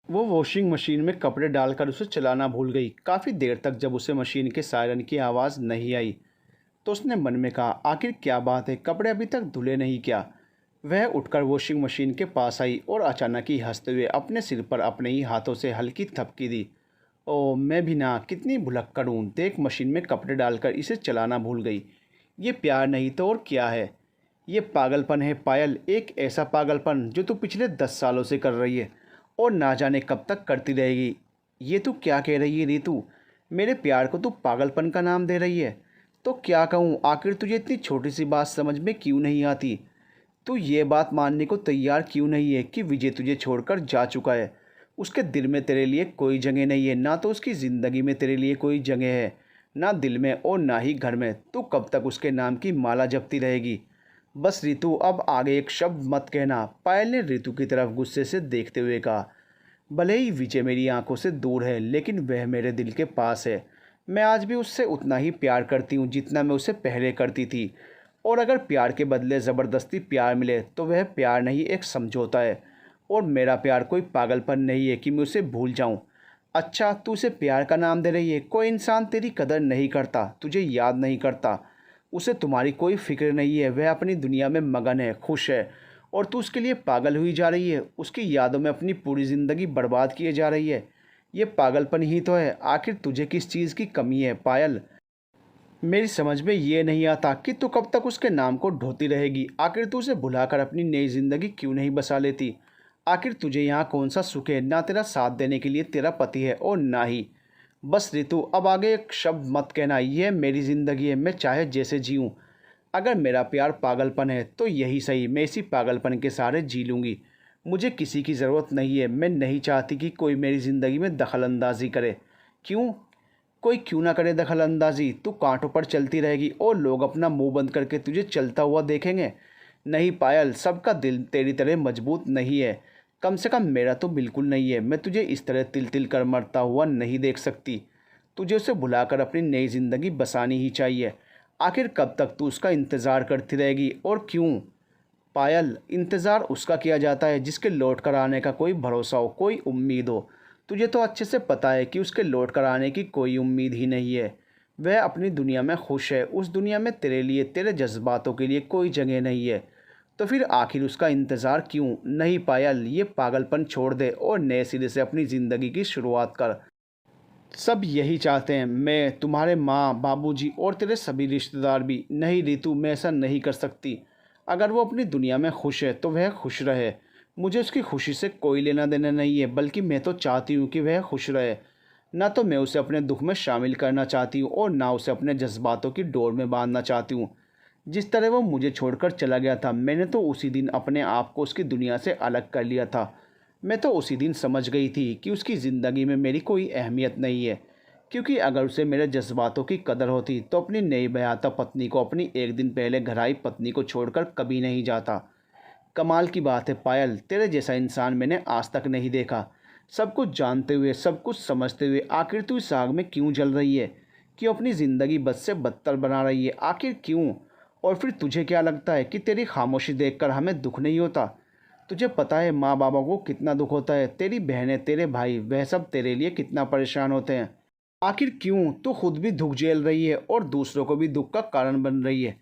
वो washing machine में कपड़े डालकर उसे चलाना भूल गई। काफ़ी देर तक जब उसे मशीन के सायरन की आवाज़ नहीं आई तो उसने मन में कहा, आखिर क्या बात है, कपड़े अभी तक धुले नहीं क्या। वह उठकर वॉशिंग मशीन के पास आई और अचानक ही हंसते हुए अपने सिर पर अपने ही हाथों से हल्की थपकी दी। ओ मैं भी ना, कितनी भुलक्कड़ हूँ, देख मशीन में कपड़े डालकर इसे चलाना भूल गई। ये प्यार नहीं तो और क्या है। ये पागलपन है पायल, एक ऐसा पागलपन जो तू पिछले 10 सालों से कर रही है और ना जाने कब तक करती रहेगी। ये तू क्या कह रही है रीतू, मेरे प्यार को तू पागलपन का नाम दे रही है। तो क्या कहूँ, आखिर तुझे इतनी छोटी सी बात समझ में क्यों नहीं आती। तू ये बात मानने को तैयार क्यों नहीं है कि विजय तुझे छोड़कर जा चुका है। उसके दिल में तेरे लिए कोई जगह नहीं है, ना तो उसकी ज़िंदगी में तेरे लिए कोई जगह है, ना दिल में और ना ही घर में। तू कब तक उसके नाम की माला जपती रहेगी। बस ऋतु, अब आगे एक शब्द मत कहना, पायल ने ऋतु की तरफ गुस्से से देखते हुए कहा। भले ही विजय मेरी आंखों से दूर है लेकिन वह मेरे दिल के पास है। मैं आज भी उससे उतना ही प्यार करती हूँ जितना मैं उसे पहले करती थी। और अगर प्यार के बदले ज़बरदस्ती प्यार मिले तो वह प्यार नहीं, एक समझौता है। और मेरा प्यार कोई पागलपन नहीं है कि मैं उसे भूल जाऊँ। अच्छा, तू उसे प्यार का नाम दे रही है। कोई इंसान तेरी कदर नहीं करता, तुझे याद नहीं करता, उसे तुम्हारी कोई फिक्र नहीं है, वह अपनी दुनिया में मगन है, खुश है। और तू उसके लिए पागल हुई जा रही है, उसकी यादों में अपनी पूरी ज़िंदगी बर्बाद किए जा रही है। ये पागलपन ही तो है। आखिर तुझे किस चीज़ की कमी है पायल। मेरी समझ में ये नहीं आता कि तू कब तक उसके नाम को ढोती रहेगी। आखिर तू उसे भुलाकर अपनी नई ज़िंदगी क्यों नहीं बसा लेती। आखिर तुझे यहाँ कौन सा सुख है, ना तेरा साथ देने के लिए तेरा पति है और ना ही। बस ऋतु, अब आगे एक शब्द मत कहना। यह मेरी ज़िंदगी है, मैं चाहे जैसे जीऊँ। अगर मेरा प्यार पागलपन है तो यही सही, मैं इसी पागलपन के सहारे जी लूँगी। मुझे किसी की ज़रूरत नहीं है। मैं नहीं चाहती कि कोई मेरी ज़िंदगी में दखल अंदाज़ी करे। क्यों, कोई क्यों ना करे दखल अंदाज़ी। तू कांटों पर चलती रहेगी और लोग अपना मुंह बंद करके तुझे चलता हुआ देखेंगे। नहीं पायल, सबका दिल तेरी तरह मजबूत नहीं है। कम से कम मेरा तो बिल्कुल नहीं है। मैं तुझे इस तरह तिल तिल कर मरता हुआ नहीं देख सकती। तुझे उसे भुलाकर अपनी नई ज़िंदगी बसानी ही चाहिए। आखिर कब तक तू उसका इंतज़ार करती रहेगी और क्यों। पायल, इंतज़ार उसका किया जाता है जिसके लौट कर आने का कोई भरोसा हो, कोई उम्मीद हो। तुझे तो अच्छे से पता है कि उसके लौट कर आने की कोई उम्मीद ही नहीं है। वह अपनी दुनिया में खुश है, उस दुनिया में तेरे लिए, तेरे जज्बातों के लिए कोई जगह नहीं है। तो फिर आखिर उसका इंतज़ार क्यों। नहीं पायल, ये पागलपन छोड़ दे और नए सिरे से अपनी ज़िंदगी की शुरुआत कर। सब यही चाहते हैं, मैं, तुम्हारे माँ बाबूजी और तेरे सभी रिश्तेदार भी। नहीं रीतू, मैं ऐसा नहीं कर सकती। अगर वो अपनी दुनिया में खुश है तो वह खुश रहे। मुझे उसकी खुशी से कोई लेना देना नहीं है, बल्कि मैं तो चाहती हूँ कि वह खुश रहे। ना तो मैं उसे अपने दुख में शामिल करना चाहती हूँ और ना उसे अपने जज्बातों की डोर में बांधना चाहती हूँ। जिस तरह वो मुझे छोड़कर चला गया था, मैंने तो उसी दिन अपने आप को उसकी दुनिया से अलग कर लिया था। मैं तो उसी दिन समझ गई थी कि उसकी ज़िंदगी में मेरी कोई अहमियत नहीं है। क्योंकि अगर उसे मेरे जज्बातों की कदर होती तो अपनी नई ब्याहता पत्नी को, अपनी एक दिन पहले घर आई पत्नी को छोड़कर कभी नहीं जाता। कमाल की बात है पायल, तेरे जैसा इंसान मैंने आज तक नहीं देखा। सब कुछ जानते हुए, सब कुछ समझते हुए आखिर तू इस आग में क्यों जल रही है। क्यों अपनी ज़िंदगी बद से बदतर बना रही है, आखिर क्यों। और फिर तुझे क्या लगता है कि तेरी खामोशी देखकर हमें दुख नहीं होता। तुझे पता है माँ बाबा को कितना दुख होता है, तेरी बहनें, तेरे भाई, वह सब तेरे लिए कितना परेशान होते हैं। आखिर क्यों तू खुद भी दुख झेल रही है और दूसरों को भी दुख का कारण बन रही है।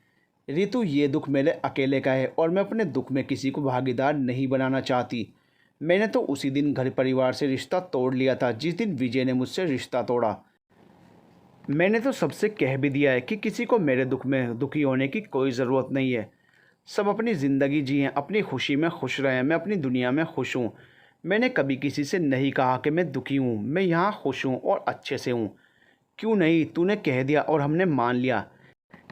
रितु, ये दुख मेरे अकेले का है और मैं अपने दुख में किसी को भागीदार नहीं बनाना चाहती। मैंने तो उसी दिन घर परिवार से रिश्ता तोड़ लिया था जिस दिन विजय ने मुझसे रिश्ता तोड़ा। मैंने तो सबसे कह भी दिया है कि किसी को मेरे दुख में दुखी होने की कोई ज़रूरत नहीं है। सब अपनी ज़िंदगी जिएं, अपनी खुशी में खुश रहें, मैं अपनी दुनिया में खुश हूँ। मैंने कभी किसी से नहीं कहा कि मैं दुखी हूँ, मैं यहाँ खुश हूँ और अच्छे से हूँ। क्यों नहीं, तूने कह दिया और हमने मान लिया।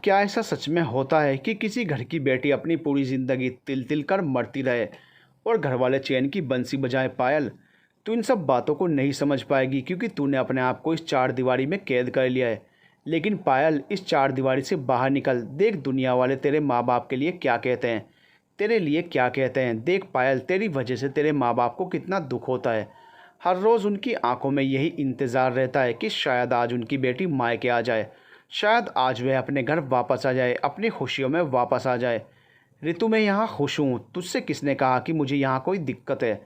क्या ऐसा सच में होता है कि किसी घर की बेटी अपनी पूरी ज़िंदगी तिल तिल कर मरती रहे और घर वाले चैन की बंसी बजाए। पायल, तू इन सब बातों को नहीं समझ पाएगी क्योंकि तूने अपने आप को इस चार दीवारी में कैद कर लिया है। लेकिन पायल, इस चार दीवारी से बाहर निकल, देख दुनिया वाले तेरे माँ बाप के लिए क्या कहते हैं, तेरे लिए क्या कहते हैं। देख पायल, तेरी वजह से तेरे माँ बाप को कितना दुख होता है। हर रोज़ उनकी आंखों में यही इंतज़ार रहता है कि शायद आज उनकी बेटी मायके आ जाए, शायद आज वह अपने घर वापस आ जाए, अपनी खुशियों में वापस आ जाए। ऋतु, मैं यहाँ खुश हूँ, तुझसे किसने कहा कि मुझे यहाँ कोई दिक्कत है।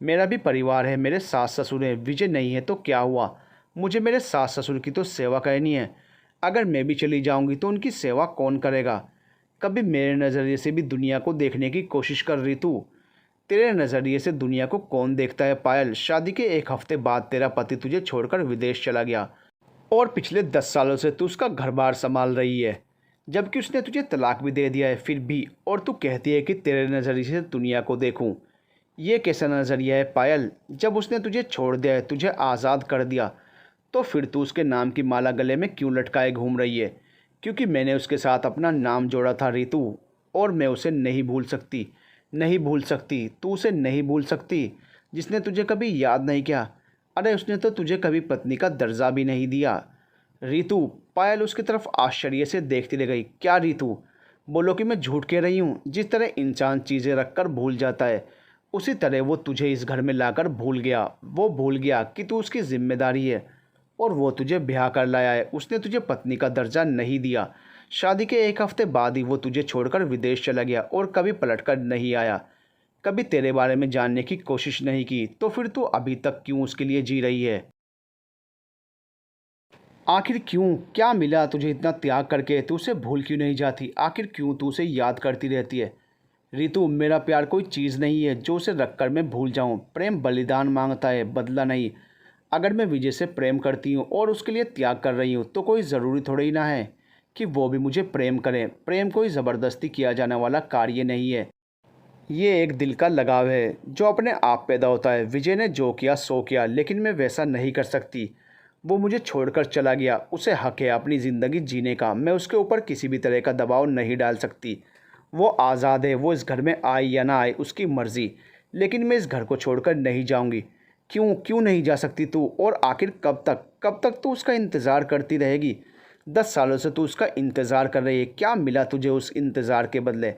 मेरा भी परिवार है, मेरे सास ससुर हैं। विजय नहीं है तो क्या हुआ, मुझे मेरे सास ससुर की तो सेवा करनी है। अगर मैं भी चली जाऊंगी तो उनकी सेवा कौन करेगा। कभी मेरे नज़रिए से भी दुनिया को देखने की कोशिश कर रही तू। तेरे नज़रिए से दुनिया को कौन देखता है पायल। शादी के 1 हफ्ते बाद तेरा पति तुझे छोड़कर विदेश चला गया और पिछले 10 सालों से तू उसका घर बार संभाल रही है, जबकि उसने तुझे तलाक भी दे दिया है फिर भी। और तू कहती है कि तेरे नज़रिए से दुनिया को देखूं। ये कैसा नज़रिया है पायल। जब उसने तुझे छोड़ दिया है, तुझे आज़ाद कर दिया, तो फिर तू उसके नाम की माला गले में क्यों लटकाए घूम रही है। क्योंकि मैंने उसके साथ अपना नाम जोड़ा था रितु, और मैं उसे नहीं भूल सकती। नहीं भूल सकती, तू उसे नहीं भूल सकती जिसने तुझे कभी याद नहीं किया। अरे उसने तो तुझे कभी पत्नी का दर्जा भी नहीं दिया। रितु। पायल उसकी तरफ आश्चर्य से देखती रह गई। क्या रितु, बोलो कि मैं झूठ कह रही हूँ। जिस तरह इंसान चीज़ें रख कर भूल जाता है, उसी तरह वो तुझे इस घर में लाकर भूल गया। वो भूल गया कि तू उसकी जिम्मेदारी है, और वो तुझे ब्याह कर लाया है। उसने तुझे पत्नी का दर्जा नहीं दिया। शादी के 1 हफ्ते बाद ही वो तुझे छोड़कर विदेश चला गया और कभी पलट कर नहीं आया। कभी तेरे बारे में जानने की कोशिश नहीं की। तो फिर तू अभी तक क्यों उसके लिए जी रही है। आखिर क्यों, क्या मिला तुझे इतना त्याग करके। तू उसे भूल क्यों नहीं जाती। आखिर क्यों तू उसे याद करती रहती है। रितु, मेरा प्यार कोई चीज़ नहीं है जो उसे रख कर मैं भूल जाऊं। प्रेम बलिदान मांगता है, बदला नहीं। अगर मैं विजय से प्रेम करती हूँ और उसके लिए त्याग कर रही हूँ, तो कोई ज़रूरी थोड़ा ही ना है कि वो भी मुझे प्रेम करे। प्रेम कोई ज़बरदस्ती किया जाने वाला कार्य नहीं है। ये एक दिल का लगाव है जो अपने आप पैदा होता है। विजय ने जो किया सो किया, लेकिन मैं वैसा नहीं कर सकती। वो मुझे छोड़कर चला गया, उसे हक है अपनी ज़िंदगी जीने का। मैं उसके ऊपर किसी भी तरह का दबाव नहीं डाल सकती। वो आज़ाद है, वो इस घर में आए या ना आए उसकी मर्ज़ी। लेकिन मैं इस घर को छोड़कर नहीं जाऊंगी। क्यों क्यों नहीं जा सकती तू। और आखिर कब तक तू उसका इंतज़ार करती रहेगी। 10 सालों से तू उसका इंतज़ार कर रही है। क्या मिला तुझे उस इंतज़ार के बदले।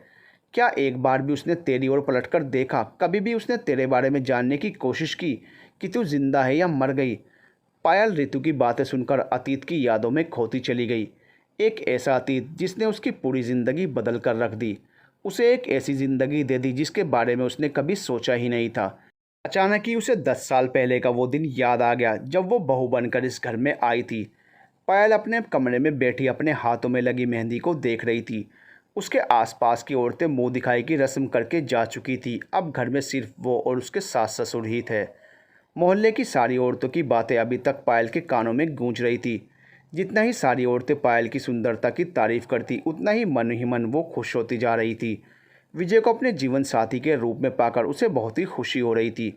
क्या एक बार भी उसने तेरी ओर पलटकर देखा। कभी भी उसने तेरे बारे में जानने की कोशिश की कि तू जिंदा है या मर गई। पायल ऋतु की बातें सुनकर अतीत की यादों में खोती चली गई। एक ऐसा अतीत जिसने उसकी पूरी ज़िंदगी बदल कर रख दी। उसे एक ऐसी ज़िंदगी दे दी जिसके बारे में उसने कभी सोचा ही नहीं था। अचानक ही उसे 10 साल पहले का वो दिन याद आ गया जब वो बहू बनकर इस घर में आई थी। पायल अपने कमरे में बैठी अपने हाथों में लगी मेहंदी को देख रही थी। उसके आसपास की औरतें मुंह दिखाई की रस्म करके जा चुकी थी। अब घर में सिर्फ वो और उसके सास ससुर ही थे। मोहल्ले की सारी औरतों की बातें अभी तक पायल के कानों में गूंज रही थी। जितना ही सारी औरतें पायल की सुंदरता की तारीफ करती, उतना ही मन वो खुश होती जा रही थी। विजय को अपने जीवन साथी के रूप में पाकर उसे बहुत ही खुशी हो रही थी।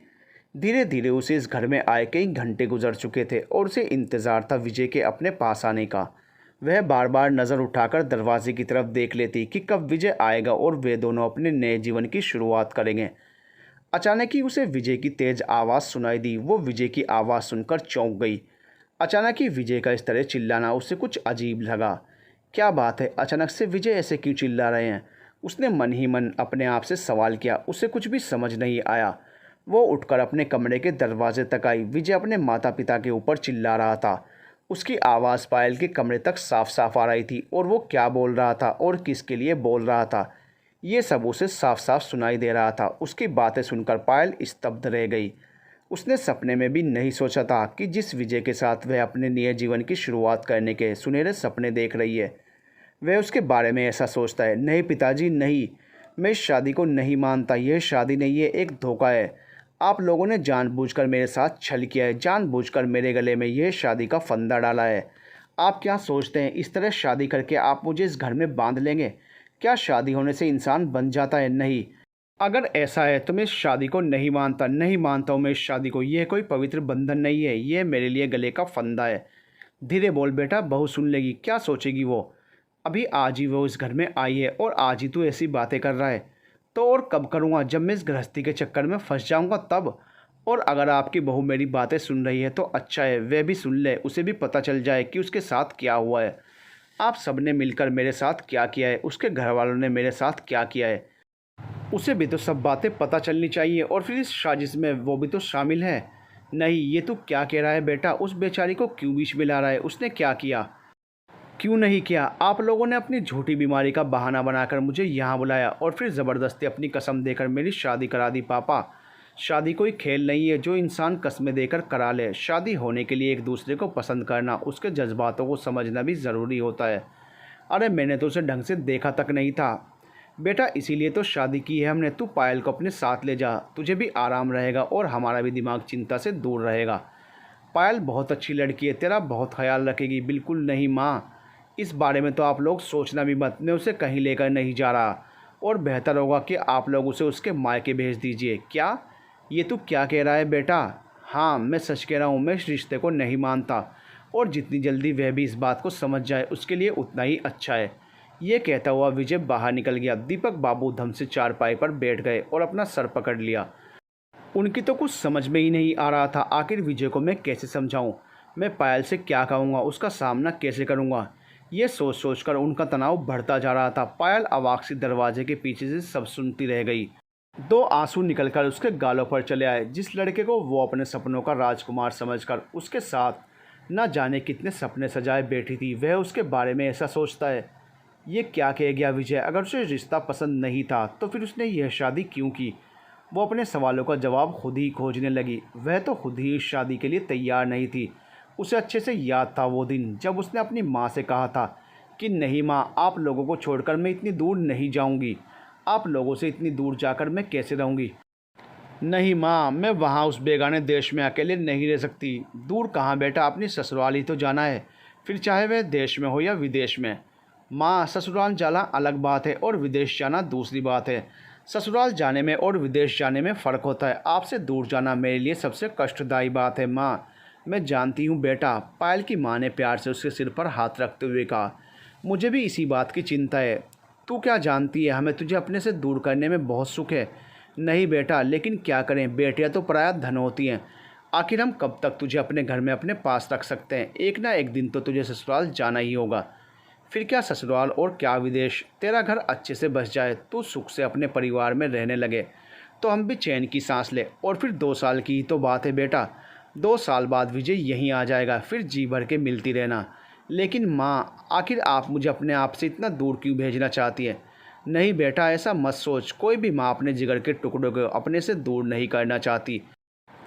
धीरे धीरे उसे इस घर में आए कई घंटे गुजर चुके थे और उसे इंतज़ार था विजय के अपने पास आने का। वह बार बार नज़र उठाकर दरवाजे की तरफ देख लेती कि कब विजय आएगा और वे दोनों अपने नए जीवन की शुरुआत करेंगे। अचानक ही उसे विजय की तेज आवाज़ सुनाई दी। वो विजय की आवाज़ सुनकर चौंक गई। अचानक ही विजय का इस तरह चिल्लाना उसे कुछ अजीब लगा। क्या बात है, अचानक से विजय ऐसे क्यों चिल्ला रहे हैं। उसने मन ही मन अपने आप से सवाल किया। उसे कुछ भी समझ नहीं आया। वो उठकर अपने कमरे के दरवाजे तक आई। विजय अपने माता पिता के ऊपर चिल्ला रहा था। उसकी आवाज़ पायल के कमरे तक साफ साफ आ रही थी, और वो क्या बोल रहा था और किसके लिए बोल रहा था, ये सब उसे साफ साफ सुनाई दे रहा था। उसकी बातें सुनकर पायल स्तब्ध रह गई। उसने सपने में भी नहीं सोचा था कि जिस विजय के साथ वह अपने नए जीवन की शुरुआत करने के सुनहरे सपने देख रही है, वह उसके बारे में ऐसा सोचता है। नहीं पिताजी नहीं, मैं इस शादी को नहीं मानता। यह शादी नहीं है, एक धोखा है। आप लोगों ने जानबूझकर मेरे साथ छल किया है, जानबूझकर मेरे गले में यह शादी का फंदा डाला है। आप क्या सोचते हैं इस तरह शादी करके आप मुझे इस घर में बांध लेंगे। क्या शादी होने से इंसान बन जाता है। नहीं, अगर ऐसा है तो मैं इस शादी को नहीं मानता। नहीं मानता हूँ मैं इस शादी को। यह कोई पवित्र बंधन नहीं है, यह मेरे लिए गले का फंदा है। धीरे बोल बेटा, बहू सुन लेगी, क्या सोचेगी वो। अभी आज ही वो इस घर में आई है और आज ही तू ऐसी बातें कर रहा है, तो और कब करूँगा, जब मैं इस गृहस्थी के चक्कर में फंस जाऊँगा तब। और अगर आपकी बहू मेरी बातें सुन रही है तो अच्छा है, वह भी सुन ले, उसे भी पता चल जाए कि उसके साथ क्या हुआ है। आप सबने मिलकर मेरे साथ क्या किया है, उसके घर वालों ने मेरे साथ क्या किया है, उसे भी तो सब बातें पता चलनी चाहिए। और फिर इस साजिश में वो भी तो शामिल है। नहीं, ये तू क्या कह रहा है बेटा। उस बेचारी को क्यों बीच में ला रहा है। उसने क्या किया, क्यों नहीं किया। आप लोगों ने अपनी झूठी बीमारी का बहाना बनाकर मुझे यहाँ बुलाया और फिर ज़बरदस्ती अपनी कसम देकर मेरी शादी करा दी। पापा, शादी कोई खेल नहीं है जो इंसान कस्में देकर करा ले। शादी होने के लिए एक दूसरे को पसंद करना, उसके जज्बातों को समझना भी ज़रूरी होता है। अरे मैंने तो उसे ढंग से देखा तक नहीं था बेटा, इसीलिए तो शादी की है हमने। तू पायल को अपने साथ ले जा, तुझे भी आराम रहेगा और हमारा भी दिमाग चिंता से दूर रहेगा। पायल बहुत अच्छी लड़की है, तेरा बहुत ख्याल रखेगी। बिल्कुल नहीं माँ, इस बारे में तो आप लोग सोचना भी मत। मैं उसे कहीं लेकर नहीं जा रहा और बेहतर होगा कि आप लोग उसे उसके मायके भेज दीजिए। क्या? ये तू क्या कह रहा है बेटा? हाँ, मैं सच कह रहा हूँ। मैं इस रिश्ते को नहीं मानता और जितनी जल्दी वह भी इस बात को समझ जाए उसके लिए उतना ही अच्छा है। ये कहता हुआ विजय बाहर निकल गया। दीपक बाबू धम से चारपाई पर बैठ गए और अपना सर पकड़ लिया। उनकी तो कुछ समझ में ही नहीं आ रहा था। आखिर विजय को मैं कैसे समझाऊं? मैं पायल से क्या कहूँगा? उसका सामना कैसे करूँगा? ये सोच सोच कर उनका तनाव बढ़ता जा रहा था। पायल अवाक सी दरवाजे के पीछे से सब सुनती रह गई। दो आंसू निकलकर उसके गालों पर चले आए। जिस लड़के को वो अपने सपनों का राजकुमार समझकर उसके साथ न जाने कितने सपने सजाए बैठी थी, वह उसके बारे में ऐसा सोचता है। ये क्या कह गया विजय? अगर उसे रिश्ता पसंद नहीं था तो फिर उसने यह शादी क्यों की? वो अपने सवालों का जवाब खुद ही खोजने लगी। वह तो खुद ही इस शादी के लिए तैयार नहीं थी। उसे अच्छे से याद था वो दिन जब उसने अपनी माँ से कहा था कि नहीं माँ, आप लोगों को छोड़कर मैं इतनी दूर नहीं जाऊँगी। आप लोगों से इतनी दूर जाकर मैं कैसे रहूँगी? नहीं माँ, मैं वहाँ उस बेगाने देश में अकेले नहीं रह सकती। दूर कहाँ बेटा, अपनी ससुराल ही तो जाना है, फिर चाहे वह देश में हो या विदेश में। माँ, ससुराल जाना अलग बात है और विदेश जाना दूसरी बात है। ससुराल जाने में और विदेश जाने में फ़र्क होता है। आपसे दूर जाना मेरे लिए सबसे कष्टदायी बात है माँ। मैं जानती हूँ बेटा, पायल की माँ ने प्यार से उसके सिर पर हाथ रखते हुए कहा। मुझे भी इसी बात की चिंता है। तू क्या जानती है, हमें तुझे अपने से दूर करने में बहुत सुख है। नहीं बेटा, लेकिन क्या करें, बेटियां तो पराया धन होती हैं। आखिर हम कब तक तुझे अपने घर में अपने पास रख सकते हैं? एक ना एक दिन तो तुझे ससुराल जाना ही होगा। फिर क्या ससुराल और क्या विदेश, तेरा घर अच्छे से बस जाए, तू सुख से अपने परिवार में रहने लगे तो हम भी चैन की सांस ले। और फिर 2 साल की ही तो बात है बेटा। 2 साल बाद विजय यहीं आ जाएगा, फिर जी भर के मिलती रहना। लेकिन माँ, आखिर आप मुझे अपने आप से इतना दूर क्यों भेजना चाहती है? नहीं बेटा, ऐसा मत सोच। कोई भी माँ अपने जिगर के टुकड़ों को अपने से दूर नहीं करना चाहती।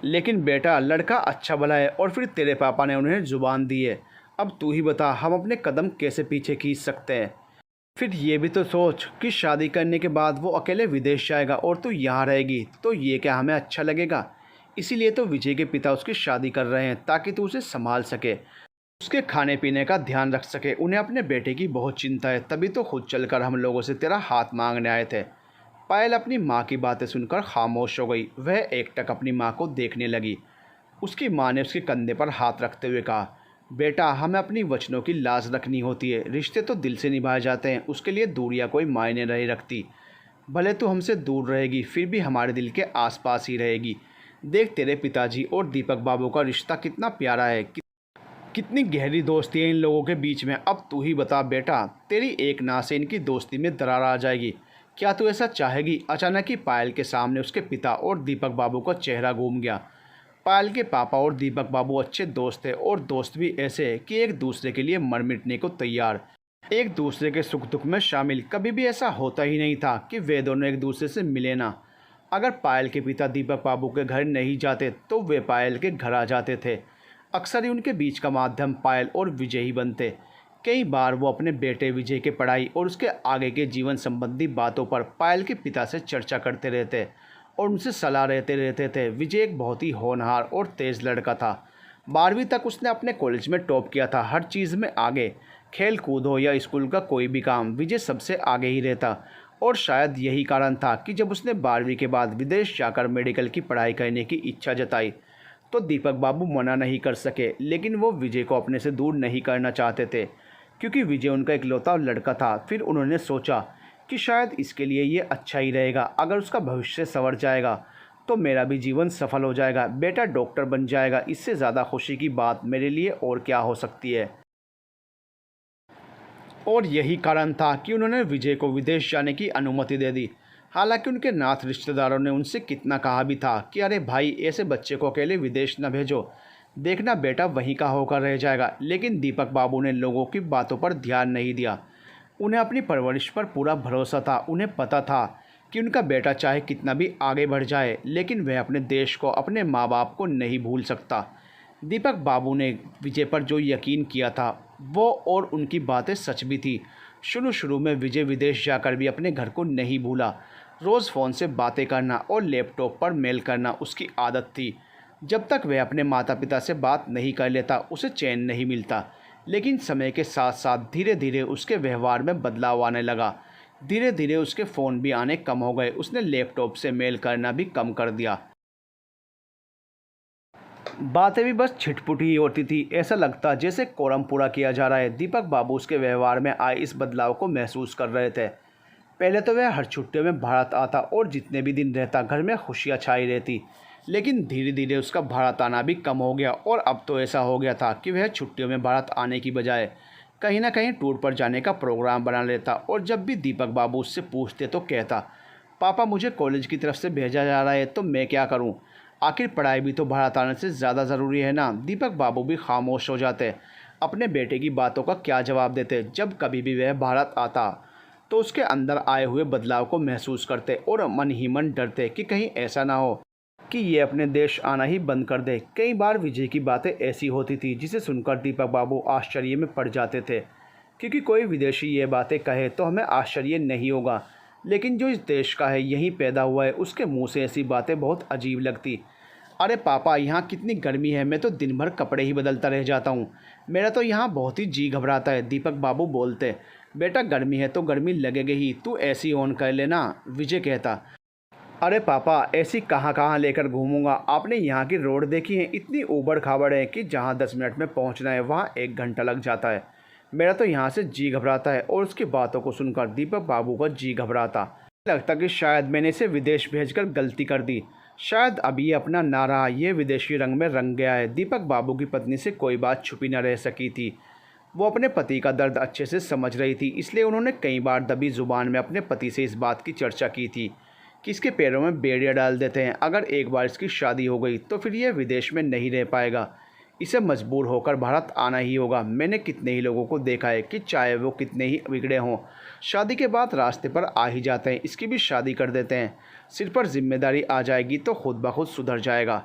लेकिन बेटा, लड़का अच्छा भला है और फिर तेरे पापा ने उन्हें जुबान दी है। अब तू ही बता, हम अपने कदम कैसे पीछे खींच सकते हैं? फिर ये भी तो सोच कि शादी करने के बाद वो अकेले विदेश जाएगा और तू यहाँ रहेगी, तो ये क्या हमें अच्छा लगेगा? इसीलिए तो विजय के पिता उसकी शादी कर रहे हैं ताकि तू उसे संभाल सके, उसके खाने पीने का ध्यान रख सके। उन्हें अपने बेटे की बहुत चिंता है, तभी तो खुद चलकर हम लोगों से तेरा हाथ मांगने आए थे। पायल अपनी माँ की बातें सुनकर खामोश हो गई। वह एकटक अपनी माँ को देखने लगी। उसकी माँ ने उसके कंधे पर हाथ रखते हुए कहा, बेटा, हमें अपनी वचनों की लाज रखनी होती है। रिश्ते तो दिल से निभाए जाते हैं, उसके लिए दूरियां कोई मायने नहीं रखती। भले तू हमसे दूर रहेगी, फिर भी हमारे दिल के आसपास ही रहेगी। देख, तेरे पिताजी और दीपक बाबू का रिश्ता कितना प्यारा है, कितनी गहरी दोस्ती है इन लोगों के बीच में। अब तू ही बता बेटा, तेरी एक ना से इनकी दोस्ती में दरार आ जाएगी। क्या तू ऐसा चाहेगी? अचानक ही पायल के सामने उसके पिता और दीपक बाबू का चेहरा घूम गया। पायल के पापा और दीपक बाबू अच्छे दोस्त थे और दोस्त भी ऐसे कि एक दूसरे के लिए मर मिटने को तैयार, एक दूसरे के सुख दुख में शामिल। कभी भी ऐसा होता ही नहीं था कि वे दोनों एक दूसरे से मिले ना। अगर पायल के पिता दीपक बाबू के घर नहीं जाते तो वे पायल के घर आ जाते थे। अक्सर ही उनके बीच का माध्यम पायल और विजय ही बनते। कई बार वो अपने बेटे विजय के पढ़ाई और उसके आगे के जीवन संबंधी बातों पर पायल के पिता से चर्चा करते रहते और उनसे सलाह रहते रहते थे। विजय एक बहुत ही होनहार और तेज़ लड़का था। 12वीं तक उसने अपने कॉलेज में टॉप किया था, हर चीज़ में आगे। खेल कूद हो या स्कूल का कोई भी काम, विजय सबसे आगे ही रहता। और शायद यही कारण था कि जब उसने 12वीं के बाद विदेश जाकर मेडिकल की पढ़ाई करने की इच्छा जताई तो दीपक बाबू मना नहीं कर सके। लेकिन वो विजय को अपने से दूर नहीं करना चाहते थे क्योंकि विजय उनका इकलौता लड़का था। फिर उन्होंने सोचा कि शायद इसके लिए ये अच्छा ही रहेगा। अगर उसका भविष्य संवर जाएगा तो मेरा भी जीवन सफल हो जाएगा। बेटा डॉक्टर बन जाएगा, इससे ज़्यादा खुशी की बात मेरे लिए और क्या हो सकती है। और यही कारण था कि उन्होंने विजय को विदेश जाने की अनुमति दे दी। हालांकि उनके नाथ रिश्तेदारों ने उनसे कितना कहा भी था कि अरे भाई, ऐसे बच्चे को अकेले विदेश न भेजो, देखना बेटा वहीं का होकर रह जाएगा। लेकिन दीपक बाबू ने लोगों की बातों पर ध्यान नहीं दिया। उन्हें अपनी परवरिश पर पूरा भरोसा था। उन्हें पता था कि उनका बेटा चाहे कितना भी आगे बढ़ जाए लेकिन वह अपने देश को, अपने माँ बाप को नहीं भूल सकता। दीपक बाबू ने विजय पर जो यकीन किया था वो और उनकी बातें सच भी थी। शुरू शुरू में विजय विदेश जाकर भी अपने घर को नहीं भूला। रोज़ फ़ोन से बातें करना और लैपटॉप पर मेल करना उसकी आदत थी। जब तक वह अपने माता पिता से बात नहीं कर लेता उसे चैन नहीं मिलता। लेकिन समय के साथ साथ धीरे धीरे उसके व्यवहार में बदलाव आने लगा। धीरे धीरे उसके फ़ोन भी आने कम हो गए। उसने लैपटॉप से मेल करना भी कम कर दिया। बातें भी बस छिटपुट ही होती थी। ऐसा लगता जैसे कोरम पूरा किया जा रहा है। दीपक बाबू उसके व्यवहार में आए इस बदलाव को महसूस कर रहे थे। पहले तो वह हर छुट्टियों में भारत आता और जितने भी दिन रहता घर में खुशियाँ छाई रहती। लेकिन धीरे धीरे उसका भारत आना भी कम हो गया और अब तो ऐसा हो गया था कि वह छुट्टियों में भारत आने की बजाय कहीं ना कहीं टूर पर जाने का प्रोग्राम बना लेता। और जब भी दीपक बाबू उससे पूछते तो कहता, पापा मुझे कॉलेज की तरफ से भेजा जा रहा है तो मैं क्या करूं? आखिर पढ़ाई भी तो भारत आने से ज़्यादा ज़रूरी है ना। दीपक बाबू भी खामोश हो जाते। अपने बेटे की बातों का क्या जवाब देते। जब कभी भी वह भारत आता तो उसके अंदर आए हुए बदलाव को महसूस करते और मन ही मन डरते कि कहीं ऐसा ना हो कि ये अपने देश आना ही बंद कर दे। कई बार विजय की बातें ऐसी होती थी जिसे सुनकर दीपक बाबू आश्चर्य में पड़ जाते थे, क्योंकि कोई विदेशी ये बातें कहे तो हमें आश्चर्य नहीं होगा, लेकिन जो इस देश का है, यहीं पैदा हुआ है, उसके मुंह से ऐसी बातें बहुत अजीब लगती। अरे पापा, यहाँ कितनी गर्मी है, मैं तो दिन भर कपड़े ही बदलता रह जाता हूँ। मेरा तो यहाँ बहुत ही जी घबराता है। दीपक बाबू बोलते, बेटा गर्मी है तो गर्मी लगेगी ही, तू एसी ऑन कर लेना। विजय कहता, अरे पापा ऐसी कहाँ कहाँ लेकर घूमूंगा, आपने यहाँ की रोड देखी है, इतनी ऊबड़ खाबड़ है कि जहाँ 10 मिनट में पहुँचना है वहाँ 1 घंटा लग जाता है। मेरा तो यहाँ से जी घबराता है। और उसकी बातों को सुनकर दीपक बाबू का जी घबराता। लगता कि शायद मैंने इसे विदेश भेजकर गलती कर दी। शायद अब ये अपना ना रहा, ये विदेशी रंग में रंग गया है। दीपक बाबू की पत्नी से कोई बात छुपी न रह सकी थी। वो अपने पति का दर्द अच्छे से समझ रही थी, इसलिए उन्होंने कई बार दबी ज़ुबान में अपने पति से इस बात की चर्चा की थी कि इसके पैरों में बेड़ियाँ डाल देते हैं। अगर एक बार इसकी शादी हो गई तो फिर ये विदेश में नहीं रह पाएगा, इसे मजबूर होकर भारत आना ही होगा। मैंने कितने ही लोगों को देखा है कि चाहे वो कितने ही बिगड़े हों, शादी के बाद रास्ते पर आ ही जाते हैं। इसकी भी शादी कर देते हैं, सिर पर जिम्मेदारी आ जाएगी तो खुद ब खुद सुधर जाएगा।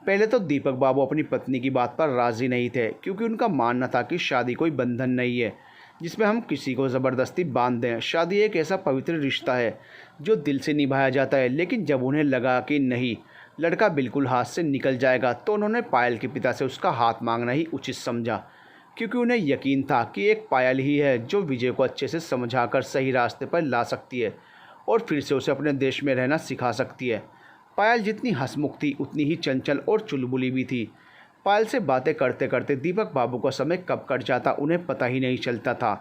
पहले तो दीपक बाबू अपनी पत्नी की बात पर राज़ी नहीं थे, क्योंकि उनका मानना था कि शादी कोई बंधन नहीं है जिसमें हम किसी को ज़बरदस्ती बांध दें। शादी एक ऐसा पवित्र रिश्ता है जो दिल से निभाया जाता है। लेकिन जब उन्हें लगा कि नहीं, लड़का बिल्कुल हाथ से निकल जाएगा, तो उन्होंने पायल के पिता से उसका हाथ मांगना ही उचित समझा, क्योंकि उन्हें यकीन था कि एक पायल ही है जो विजय को अच्छे से समझाकर सही रास्ते पर ला सकती है और फिर से उसे अपने देश में रहना सिखा सकती है। पायल जितनी हंसमुख थी उतनी ही चंचल और चुलबुली भी थी। पायल से बातें करते करते दीपक बाबू का समय कब कट जाता उन्हें पता ही नहीं चलता था।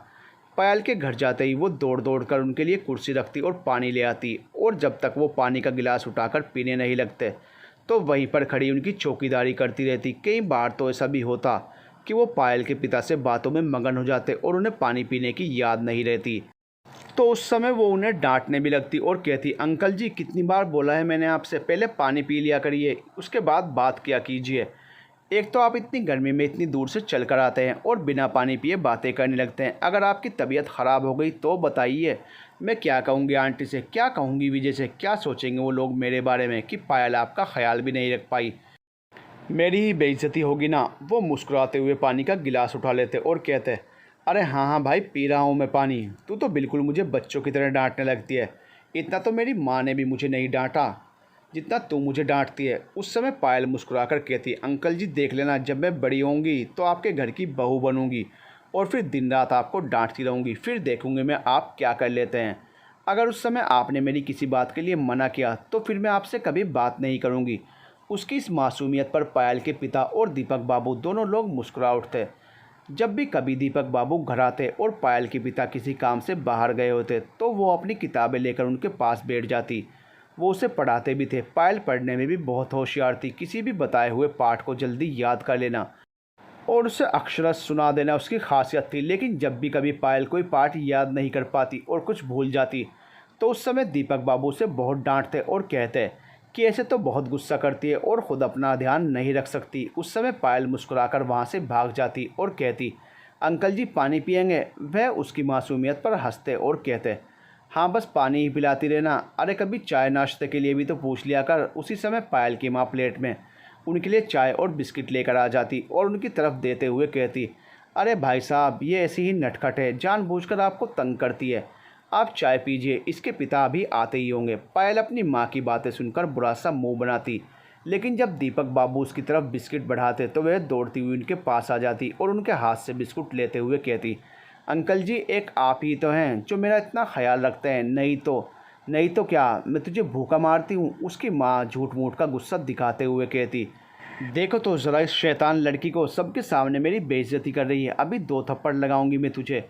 पायल के घर जाते ही वो दौड़ दौड़ कर उनके लिए कुर्सी रखती और पानी ले आती, और जब तक वो पानी का गिलास उठाकर पीने नहीं लगते तो वहीं पर खड़ी उनकी चौकीदारी करती रहती। कई बार तो ऐसा भी होता कि वो पायल के पिता से बातों में मगन हो जाते और उन्हें पानी पीने की याद नहीं रहती। तो उस समय वो उन्हें डांटने भी लगती और कहती, अंकल जी कितनी बार बोला है मैंने आपसे, पहले पानी पी लिया करिए, उसके बाद बात किया कीजिए। एक तो आप इतनी गर्मी में इतनी दूर से चल कर आते हैं और बिना पानी पिए बातें करने लगते हैं। अगर आपकी तबीयत ख़राब हो गई तो बताइए, मैं क्या कहूँगी आंटी से, क्या कहूँगी विजय से, क्या सोचेंगे वो लोग मेरे बारे में कि पायल आपका ख्याल भी नहीं रख पाई, मेरी ही बेइज्जती होगी ना। वो मुस्कुराते हुए पानी का गिलास उठा लेते और कहते, अरे हाँ हाँ भाई पी रहा हूँ मैं पानी, तू तो बिल्कुल मुझे बच्चों की तरह डांटने लगती है। इतना तो मेरी माँ ने भी मुझे नहीं डांटा जितना तू मुझे डांटती है। उस समय पायल मुस्कुराकर कहती, अंकल जी देख लेना, जब मैं बड़ी होंगी तो आपके घर की बहू बनूंगी और फिर दिन रात आपको डांटती रहूँगी, फिर देखूँगी मैं आप क्या कर लेते हैं। अगर उस समय आपने मेरी किसी बात के लिए मना किया तो फिर मैं आपसे कभी बात नहीं करूँगी। उसकी इस मासूमियत पर पायल के पिता और दीपक बाबू दोनों लोग मुस्कुरा उठते। जब भी कभी दीपक बाबू घर आते और पायल के पिता किसी काम से बाहर गए होते तो वो अपनी किताबें लेकर उनके पास बैठ जाती। वो उसे पढ़ाते भी थे। पायल पढ़ने में भी बहुत होशियार थी, किसी भी बताए हुए पाठ को जल्दी याद कर लेना और उसे अक्षरश सुना देना उसकी खासियत थी। लेकिन जब भी कभी पायल कोई पाठ याद नहीं कर पाती और कुछ भूल जाती तो उस समय दीपक बाबू से बहुत डांटते और कहते कि ऐसे तो बहुत गुस्सा करती है और ख़ुद अपना ध्यान नहीं रख सकती। उस समय पायल मुस्कुराकर वहाँ से भाग जाती और कहती, अंकल जी पानी पियेंगे। वह उसकी मासूमियत पर हंसते और कहते, हाँ बस पानी ही पिलाती रहना। अरे कभी चाय नाश्ते के लिए भी तो पूछ लिया कर। उसी समय पायल की माँ प्लेट में उनके लिए चाय और बिस्किट लेकर आ जाती और उनकी तरफ देते हुए कहती, अरे भाई साहब ये ऐसी ही नटखट है, जानबूझकर आपको तंग करती है। आप चाय पीजिए, इसके पिता अभी आते ही होंगे। पायल अपनी माँ की बातें सुनकर बुरा सा मुँह बनाती, लेकिन जब दीपक बाबू उसकी तरफ बिस्किट बढ़ाते तो वह दौड़ती हुई उनके पास आ जाती और उनके हाथ से बिस्कुट लेते हुए कहती, अंकल जी एक आप ही तो हैं जो मेरा इतना ख्याल रखते हैं, नहीं तो क्या मैं तुझे भूखा मारती हूँ। उसकी माँ झूठ मूठ का गुस्सा दिखाते हुए कहती, देखो तो ज़रा इस शैतान लड़की को, सबके सामने मेरी बेइज्जती कर रही है, अभी 2 थप्पड़ लगाऊंगी मैं तुझे।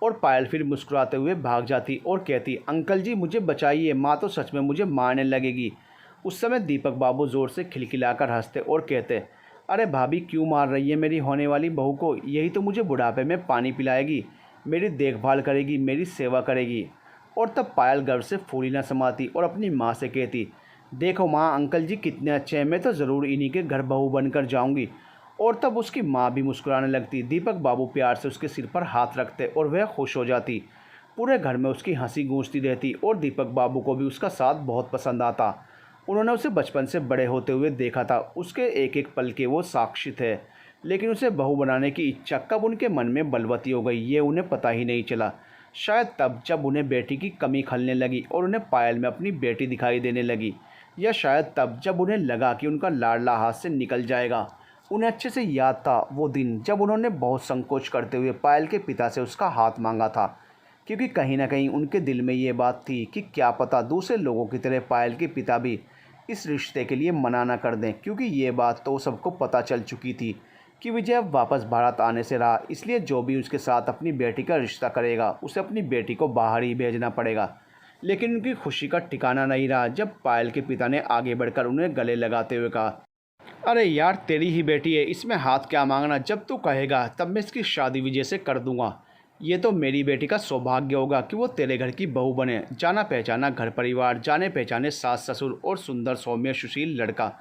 और पायल फिर मुस्कुराते हुए भाग जाती और कहती, अंकल जी मुझे बचाइए, माँ तो सच में मुझे मारने लगेगी। उस समय दीपक बाबू ज़ोर से खिलखिलाकर हंसते और कहते, अरे भाभी क्यों मार रही है मेरी होने वाली बहू को, यही तो मुझे बुढ़ापे में पानी पिलाएगी, मेरी देखभाल करेगी, मेरी सेवा करेगी। और तब पायल गर्व से फूली न समाती और अपनी माँ से कहती, देखो माँ अंकल जी कितने अच्छे हैं, मैं तो ज़रूर इन्हीं के घर बहू बनकर जाऊंगी। और तब उसकी माँ भी मुस्कुराने लगती। दीपक बाबू प्यार से उसके सिर पर हाथ रखते और वह खुश हो जाती। पूरे घर में उसकी हंसी गूंजती रहती और दीपक बाबू को भी उसका साथ बहुत पसंद आता। उन्होंने उसे बचपन से बड़े होते हुए देखा था, उसके एक एक पल के वो साक्षी थे। लेकिन उसे बहू बनाने की इच्छा कब उनके मन में बलवती हो गई ये उन्हें पता ही नहीं चला। शायद तब जब उन्हें बेटी की कमी खलने लगी और उन्हें पायल में अपनी बेटी दिखाई देने लगी, या शायद तब जब उन्हें लगा कि उनका लाडला हाथ से निकल जाएगा। उन्हें अच्छे से याद था वो दिन जब उन्होंने बहुत संकोच करते हुए पायल के पिता से उसका हाथ मांगा था, क्योंकि कहीं ना कहीं उनके दिल में ये बात थी कि क्या पता दूसरे लोगों की तरह पायल के पिता भी इस रिश्ते के लिए मना ना कर दें, क्योंकि ये बात तो सबको पता चल चुकी थी कि विजय अब वापस भारत आने से रहा, इसलिए जो भी उसके साथ अपनी बेटी का रिश्ता करेगा उसे अपनी बेटी को बाहर ही भेजना पड़ेगा। लेकिन उनकी खुशी का ठिकाना नहीं रहा जब पायल के पिता ने आगे बढ़कर उन्हें गले लगाते हुए कहा, अरे यार तेरी ही बेटी है, इसमें हाथ क्या मांगना, जब तू कहेगा तब मैं इसकी शादी विजय से कर दूंगा। ये तो मेरी बेटी का सौभाग्य होगा कि वो तेरे घर की बहू बने। जाना पहचाना घर परिवार, जाने पहचाने सास ससुर और सुंदर सौम्य सुशील लड़का।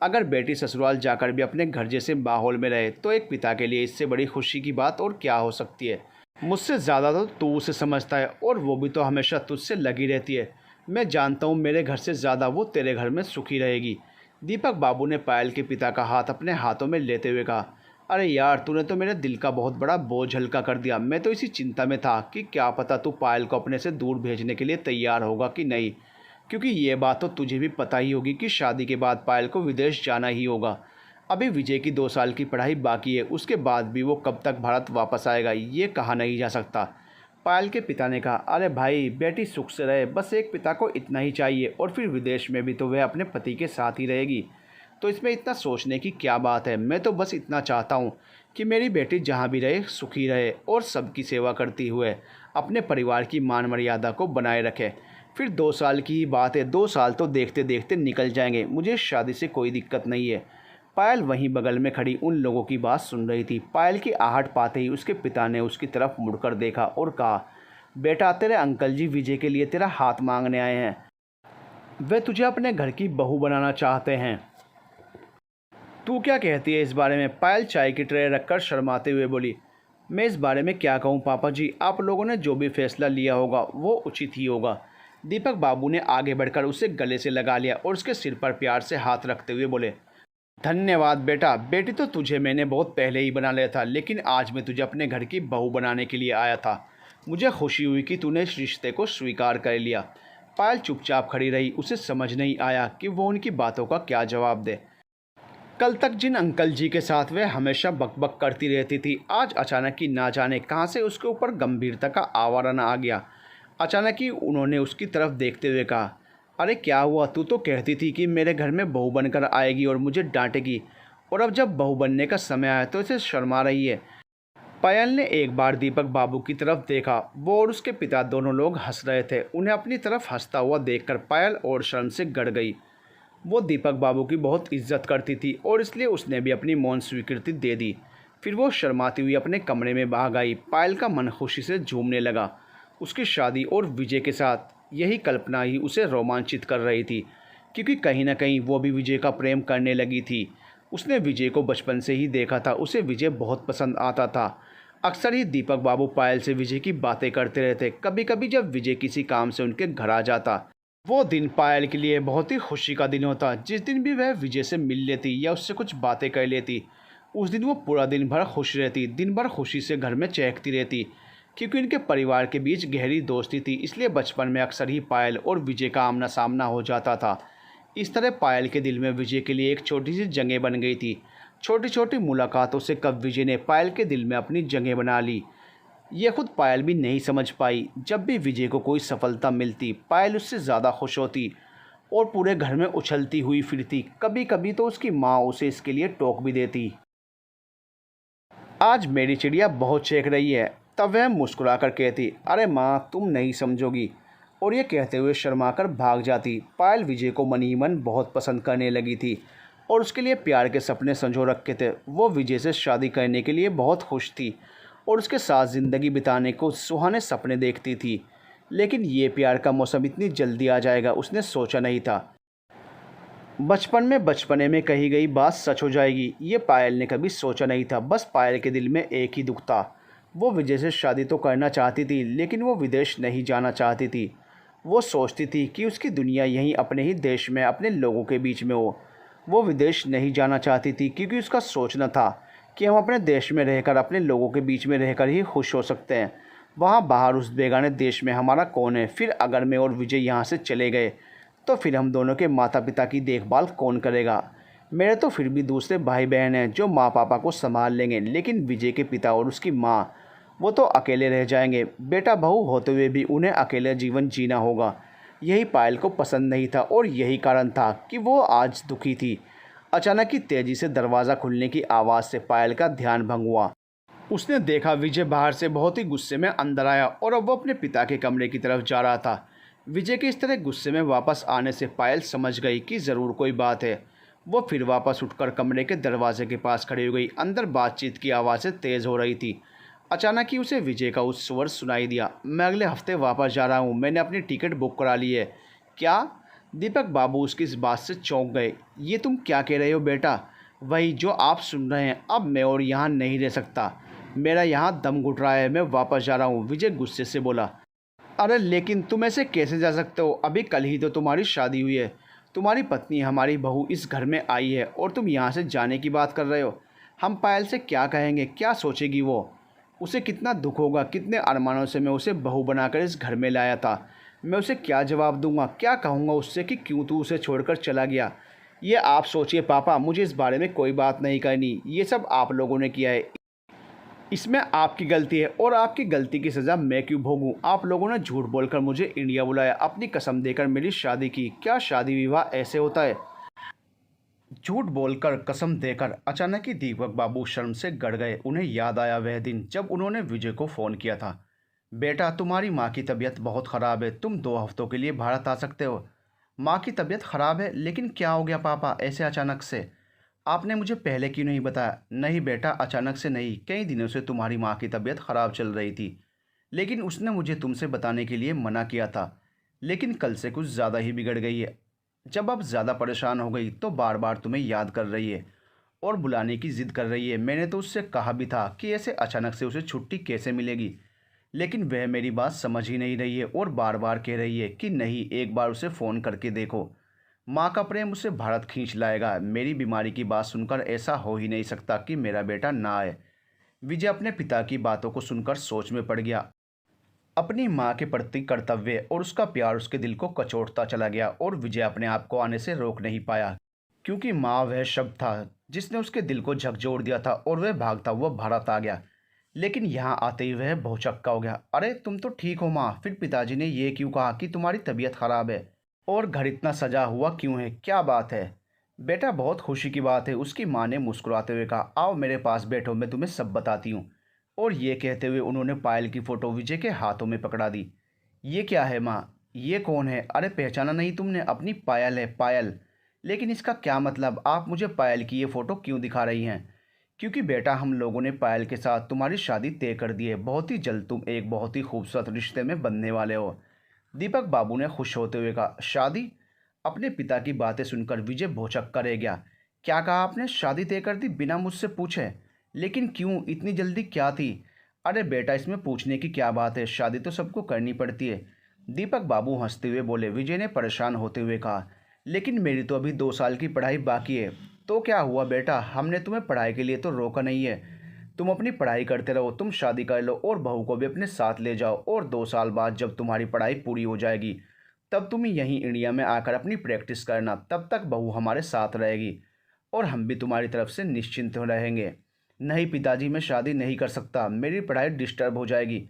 अगर बेटी ससुराल जाकर भी अपने घर जैसे माहौल में रहे तो एक पिता के लिए इससे बड़ी खुशी की बात और क्या हो सकती है। मुझसे ज़्यादा तो तू उसे समझता है और वो भी तो हमेशा तुझसे लगी रहती है। मैं जानता हूँ मेरे घर से ज़्यादा वो तेरे घर में सुखी रहेगी। दीपक बाबू ने पायल के पिता का हाथ अपने हाथों में लेते हुए कहा, अरे यार तूने तो मेरे दिल का बहुत बड़ा बोझ हल्का कर दिया। मैं तो इसी चिंता में था कि क्या पता तू पायल को अपने से दूर भेजने के लिए तैयार होगा कि नहीं, क्योंकि ये बात तो तुझे भी पता ही होगी कि शादी के बाद पायल को विदेश जाना ही होगा। अभी विजय की 2 साल की पढ़ाई बाकी है, उसके बाद भी वो कब तक भारत वापस आएगा ये कहा नहीं जा सकता। पायल के पिता ने कहा, अरे भाई बेटी सुख से रहे, बस एक पिता को इतना ही चाहिए, और फिर विदेश में भी तो वह अपने पति के साथ ही रहेगी, तो इसमें इतना सोचने की क्या बात है। मैं तो बस इतना चाहता हूँ कि मेरी बेटी जहाँ भी रहे सुखी रहे और सबकी सेवा करती हुए अपने परिवार की मान मर्यादा को बनाए रखे। फिर 2 साल की ही बात है, 2 साल तो देखते देखते निकल जाएंगे, मुझे शादी से कोई दिक्कत नहीं है। पायल वहीं बगल में खड़ी उन लोगों की बात सुन रही थी। पायल की आहट पाते ही उसके पिता ने उसकी तरफ मुड़कर देखा और कहा, बेटा तेरे अंकल जी विजय के लिए तेरा हाथ मांगने आए हैं, वे तुझे अपने घर की बहू बनाना चाहते हैं। तू क्या कहती है इस बारे में? पायल चाय की ट्रे रखकर शर्माते हुए बोली, मैं इस बारे में क्या कहूँ पापा जी, आप लोगों ने जो भी फैसला लिया होगा वो उचित ही होगा। दीपक बाबू ने आगे बढ़कर उसे गले से लगा लिया और उसके सिर पर प्यार से हाथ रखते हुए बोले, धन्यवाद बेटा, बेटी तो तुझे मैंने बहुत पहले ही बना लिया था, लेकिन आज मैं तुझे अपने घर की बहू बनाने के लिए आया था। मुझे खुशी हुई कि तूने इस रिश्ते को स्वीकार कर लिया। पायल चुपचाप खड़ी रही, उसे समझ नहीं आया कि वो उनकी बातों का क्या जवाब दे। कल तक जिन अंकल जी के साथ वह हमेशा बकबक करती रहती थी, आज अचानक ही ना जाने कहाँ से उसके ऊपर गंभीरता का आवारण आ गया। अचानक ही उन्होंने उसकी तरफ देखते हुए कहा, अरे क्या हुआ? तू तो कहती थी कि मेरे घर में बहू बनकर आएगी और मुझे डांटेगी, और अब जब बहू बनने का समय आया तो इसे शर्मा रही है। पायल ने एक बार दीपक बाबू की तरफ देखा। वो और उसके पिता दोनों लोग हंस रहे थे। उन्हें अपनी तरफ हंसता हुआ देखकर पायल और शर्म से गड़ गई। वो दीपक बाबू की बहुत इज्जत करती थी और इसलिए उसने भी अपनी मौन स्वीकृति दे दी। फिर वो शर्माती हुई अपने कमरे में भाग आई। पायल का मन खुशी से झूमने लगा। उसकी शादी और विजय के साथ यही कल्पना ही उसे रोमांचित कर रही थी, क्योंकि कहीं ना कहीं वो भी विजय का प्रेम करने लगी थी। उसने विजय को बचपन से ही देखा था, उसे विजय बहुत पसंद आता था। अक्सर ही दीपक बाबू पायल से विजय की बातें करते रहते। कभी कभी जब विजय किसी काम से उनके घर आ जाता, वो दिन पायल के लिए बहुत ही खुशी का दिन होता। जिस दिन भी वह विजय से मिल लेती या उससे कुछ बातें कर लेती, उस दिन वो पूरा दिन भर खुश रहती, दिन भर खुशी से घर में चहकती रहती। क्योंकि उनके परिवार के बीच गहरी दोस्ती थी, इसलिए बचपन में अक्सर ही पायल और विजय का आमना सामना हो जाता था। इस तरह पायल के दिल में विजय के लिए एक छोटी सी जगह बन गई थी। छोटी छोटी मुलाकातों से कब विजय ने पायल के दिल में अपनी जगह बना ली, ये खुद पायल भी नहीं समझ पाई। जब भी विजय को कोई सफलता मिलती, पायल उससे ज़्यादा खुश होती और पूरे घर में उछलती हुई फिरती। कभी कभी तो उसकी माँ उसे इसके लिए टोक भी देती। आज मेरी चिड़िया बहुत चहक रही है, तब वह मुस्कुरा कर कहती, अरे माँ तुम नहीं समझोगी, और ये कहते हुए शर्मा कर भाग जाती। पायल विजय को मन ही मन बहुत पसंद करने लगी थी और उसके लिए प्यार के सपने संजो रखे थे। वो विजय से शादी करने के लिए बहुत खुश थी और उसके साथ ज़िंदगी बिताने को सुहाने सपने देखती थी। लेकिन ये प्यार का मौसम इतनी जल्दी आ जाएगा, उसने सोचा नहीं था। बचपन में बचपने में कही गई बात सच हो जाएगी, ये पायल ने कभी सोचा नहीं था। बस पायल के दिल में एक ही दुख था। वो विजय से शादी तो करना चाहती थी, लेकिन वो विदेश नहीं जाना चाहती थी। वो सोचती थी कि उसकी दुनिया यहीं अपने ही देश में अपने लोगों के बीच में हो। वो विदेश नहीं जाना चाहती थी क्योंकि उसका सोचना था कि हम अपने देश में रहकर अपने लोगों के बीच में रहकर ही खुश हो सकते हैं। वहाँ बाहर उस बेगाने देश में हमारा कौन है। फिर अगर मैं और विजय यहाँ से चले गए तो फिर हम दोनों के माता पिता की देखभाल कौन करेगा। मेरे तो फिर भी दूसरे भाई बहन हैं जो माँ पापा को संभाल लेंगे, लेकिन विजय के पिता और उसकी माँ, वो तो अकेले रह जाएंगे। बेटा बहू होते हुए भी उन्हें अकेले जीवन जीना होगा। यही पायल को पसंद नहीं था और यही कारण था कि वो आज दुखी थी। अचानक ही तेजी से दरवाज़ा खुलने की आवाज़ से पायल का ध्यान भंग हुआ। उसने देखा विजय बाहर से बहुत ही गुस्से में अंदर आया और अब वो अपने पिता के कमरे की तरफ जा रहा था। विजय के इस तरह गुस्से में वापस आने से पायल समझ गई कि ज़रूर कोई बात है। वो फिर वापस उठकर कमरे के दरवाजे के पास खड़ी हो गई। अंदर बातचीत की आवाज़ें तेज़ हो रही थी। अचानक ही उसे विजय का उस स्वर सुनाई दिया, मैं अगले हफ्ते वापस जा रहा हूँ, मैंने अपनी टिकट बुक करा ली है। क्या? दीपक बाबू उसकी इस बात से चौंक गए। ये तुम क्या कह रहे हो बेटा? वही जो आप सुन रहे हैं। अब मैं और यहाँ नहीं रह सकता, मेरा यहाँ दम घुट रहा है, मैं वापस जा रहा हूँ, विजय गुस्से से बोला। अरे लेकिन तुम ऐसे कैसे जा सकते हो? अभी कल ही तो तुम्हारी शादी हुई है, तुम्हारी पत्नी हमारी बहू इस घर में आई है और तुम यहाँ से जाने की बात कर रहे हो। हम पायल से क्या कहेंगे, क्या सोचेगी वो? उसे कितना दुख होगा, कितने अरमानों से मैं उसे बहू बनाकर इस घर में लाया था। मैं उसे क्या जवाब दूंगा, क्या कहूँगा उससे कि क्यों तू उसे छोड़कर चला गया? ये आप सोचिए पापा, मुझे इस बारे में कोई बात नहीं करनी। ये सब आप लोगों ने किया है, इसमें आपकी गलती है और आपकी गलती की सज़ा मैं क्यों भोगूं? आप लोगों ने झूठ बोलकर मुझे इंडिया बुलाया, अपनी कसम देकर मेरी शादी की। क्या शादी विवाह ऐसे होता है? झूठ बोलकर कसम देकर। अचानक ही दीपक बाबू शर्म से गड़ गए। उन्हें याद आया वह दिन जब उन्होंने विजय को फ़ोन किया था। बेटा तुम्हारी माँ की तबीयत बहुत ख़राब है, तुम 2 हफ्तों के लिए भारत आ सकते हो। माँ की तबीयत ख़राब है? लेकिन क्या हो गया पापा ऐसे अचानक से? आपने मुझे पहले क्यों नहीं बताया? नहीं बेटा अचानक से नहीं, कई दिनों से तुम्हारी माँ की तबीयत ख़राब चल रही थी, लेकिन उसने मुझे तुमसे बताने के लिए मना किया था। लेकिन कल से कुछ ज़्यादा ही बिगड़ गई है। जब अब ज़्यादा परेशान हो गई तो बार बार तुम्हें याद कर रही है और बुलाने की ज़िद कर रही है। मैंने तो उससे कहा भी था कि ऐसे अचानक से उसे छुट्टी कैसे मिलेगी, लेकिन वह मेरी बात समझ ही नहीं रही है और बार बार कह रही है कि नहीं, एक बार उसे फ़ोन करके देखो। माँ का प्रेम उसे भारत खींच लाएगा। मेरी बीमारी की बात सुनकर ऐसा हो ही नहीं सकता कि मेरा बेटा ना आए। विजय अपने पिता की बातों को सुनकर सोच में पड़ गया। अपनी माँ के प्रति कर्तव्य और उसका प्यार उसके दिल को कचोटता चला गया और विजय अपने आप को आने से रोक नहीं पाया, क्योंकि माँ वह शब्द था जिसने उसके दिल को झकझोर दिया था और वह भागता हुआ भारत आ गया। लेकिन यहाँ आते ही वह भौचक्का हो गया। अरे तुम तो ठीक हो माँ, फिर पिताजी ने ये क्यों कहा कि तुम्हारी तबीयत खराब है और घर इतना सजा हुआ क्यों है, क्या बात है? बेटा बहुत खुशी की बात है, उसकी माँ ने मुस्कुराते हुए कहा। आओ मेरे पास बैठो, मैं तुम्हें सब बताती हूँ। और ये कहते हुए उन्होंने पायल की फ़ोटो विजय के हाथों में पकड़ा दी। ये क्या है माँ, ये कौन है? अरे पहचाना नहीं तुमने? अपनी पायल है, पायल। लेकिन इसका क्या मतलब? आप मुझे पायल की ये फ़ोटो क्यों दिखा रही हैं? क्योंकि बेटा हम लोगों ने पायल के साथ तुम्हारी शादी तय कर दी है। बहुत ही जल्द तुम एक बहुत ही खूबसूरत रिश्ते में बंधने वाले हो। दीपक बाबू ने खुश होते हुए कहा। शादी? अपने पिता की बातें सुनकर विजय भौचक्का रह गया। क्या कहा आपने? शादी तय कर दी बिना मुझसे पूछे? लेकिन क्यों, इतनी जल्दी क्या थी? अरे बेटा, इसमें पूछने की क्या बात है, शादी तो सबको करनी पड़ती है। दीपक बाबू हंसते हुए बोले। विजय ने परेशान होते हुए कहा, लेकिन मेरी तो अभी 2 साल की पढ़ाई बाकी है। तो क्या हुआ बेटा, हमने तुम्हें पढ़ाई के लिए तो रोका नहीं है। तुम अपनी पढ़ाई करते रहो, तुम शादी कर लो और बहू को भी अपने साथ ले जाओ, और 2 साल बाद जब तुम्हारी पढ़ाई पूरी हो जाएगी तब तुम यहीं इंडिया में आकर अपनी प्रैक्टिस करना। तब तक बहू हमारे साथ रहेगी और हम भी तुम्हारी तरफ से निश्चिंत हो रहेंगे। नहीं पिताजी, मैं शादी नहीं कर सकता, मेरी पढ़ाई डिस्टर्ब हो जाएगी।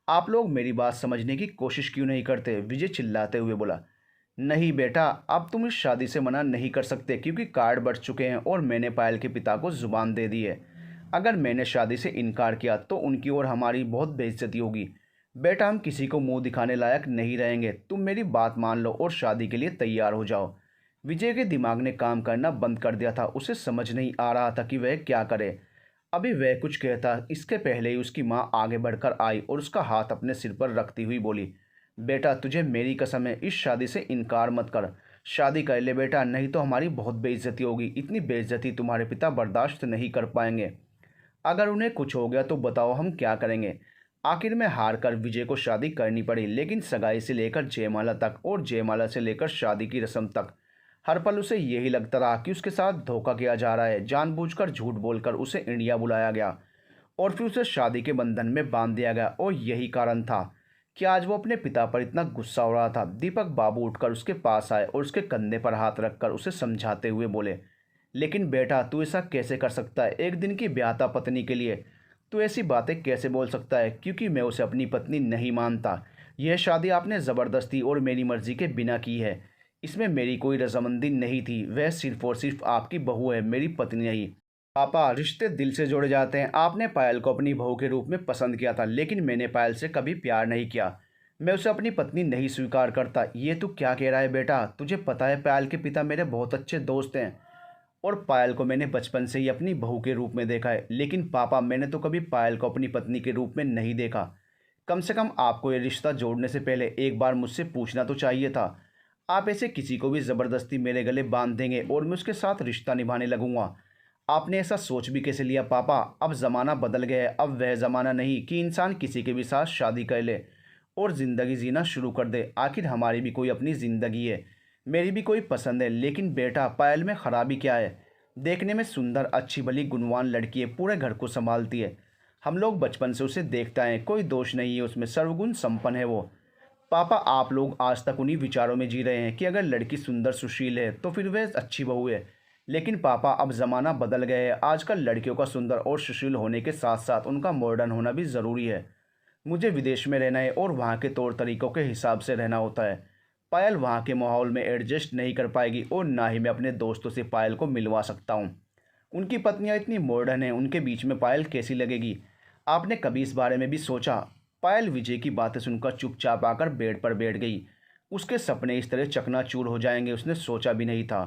आप लोग मेरी बात समझने की कोशिश क्यों नहीं करते, विजय चिल्लाते हुए बोला। नहीं बेटा, अब तुम इस शादी से मना नहीं कर सकते क्योंकि कार्ड बढ़ चुके हैं और मैंने पायल के पिता को जुबान दे दी है। अगर मैंने शादी से इनकार किया तो उनकी और हमारी बहुत बेइज्जती होगी। बेटा, हम किसी को मुंह दिखाने लायक नहीं रहेंगे। तुम मेरी बात मान लो और शादी के लिए तैयार हो जाओ। विजय के दिमाग ने काम करना बंद कर दिया था। उसे समझ नहीं आ रहा था कि वह क्या करे। अभी वह कुछ कहता, इसके पहले ही उसकी माँ आगे बढ़कर आई और उसका हाथ अपने सिर पर रखती हुई बोली, बेटा तुझे मेरी कसम है, इस शादी से इनकार मत कर। शादी कर ले बेटा, नहीं तो हमारी बहुत बेइज्जती होगी। इतनी बेइज्जती तुम्हारे पिता बर्दाश्त नहीं कर पाएंगे। अगर उन्हें कुछ हो गया तो बताओ हम क्या करेंगे। आखिर में हार कर विजय को शादी करनी पड़ी, लेकिन सगाई से लेकर जयमाला तक और जयमाला से लेकर शादी की रस्म तक हर पल उसे यही लगता रहा कि उसके साथ धोखा किया जा रहा है। जानबूझकर झूठ बोलकर उसे इंडिया बुलाया गया और फिर उसे शादी के बंधन में बांध दिया गया, और यही कारण था कि आज वो अपने पिता पर इतना गुस्सा हो रहा था। दीपक बाबू उठकर उसके पास आए और उसके कंधे पर हाथ रखकर उसे समझाते हुए बोले, लेकिन बेटा तू ऐसा कैसे कर सकता है, एक दिन की ब्याहता पत्नी के लिए तू ऐसी बातें कैसे बोल सकता है। क्योंकि मैं उसे अपनी पत्नी नहीं मानता। यह शादी आपने ज़बरदस्ती और मेरी मर्जी के बिना की है। इसमें मेरी कोई रजामंदी नहीं थी। वह सिर्फ और सिर्फ आपकी बहू है, मेरी पत्नी नहीं। पापा, रिश्ते दिल से जोड़े जाते हैं। आपने पायल को अपनी बहू के रूप में पसंद किया था, लेकिन मैंने पायल से कभी प्यार नहीं किया। मैं उसे अपनी पत्नी नहीं स्वीकार करता। ये तू क्या कह रहा है बेटा? तुझे पता है पायल के पिता मेरे बहुत अच्छे दोस्त हैं और पायल को मैंने बचपन से ही अपनी बहू के रूप में देखा है। लेकिन पापा, मैंने तो कभी पायल को अपनी पत्नी के रूप में नहीं देखा। कम से कम आपको ये रिश्ता जोड़ने से पहले एक बार मुझसे पूछना तो चाहिए था। आप ऐसे किसी को भी ज़बरदस्ती मेरे गले बांध देंगे और मैं उसके साथ रिश्ता निभाने लगूंगा। आपने ऐसा सोच भी कैसे लिया पापा? अब ज़माना बदल गया है। अब वह ज़माना नहीं कि इंसान किसी के भी साथ शादी कर ले और ज़िंदगी जीना शुरू कर दे। आखिर हमारी भी कोई अपनी ज़िंदगी है, मेरी भी कोई पसंद है। लेकिन बेटा, पायल में ख़राबी क्या है? देखने में सुंदर, अच्छी भली गुणवान लड़की है, पूरे घर को संभालती है। हम लोग बचपन से उसे देखते हैं, कोई दोष नहीं है उसमें, सर्वगुण संपन्न है वो। पापा, आप लोग आज तक उन्हीं विचारों में जी रहे हैं कि अगर लड़की सुंदर सुशील है तो फिर वह अच्छी बहू है। लेकिन पापा, अब ज़माना बदल गया है। आजकल लड़कियों का सुंदर और सुशील होने के साथ साथ उनका मॉडर्न होना भी ज़रूरी है। मुझे विदेश में रहना है और वहाँ के तौर तरीक़ों के हिसाब से रहना होता है। पायल वहाँ के माहौल में एडजस्ट नहीं कर पाएगी और ना ही मैं अपने दोस्तों से पायल को मिलवा सकता हूँ। उनकी पत्नियाँ इतनी मॉडर्न हैं, उनके बीच में पायल कैसी लगेगी? आपने कभी इस बारे में भी सोचा? पायल विजय की बातें सुनकर चुपचाप आकर बेड पर बैठ गई। उसके सपने इस तरह चकनाचूर हो जाएंगे उसने सोचा भी नहीं था।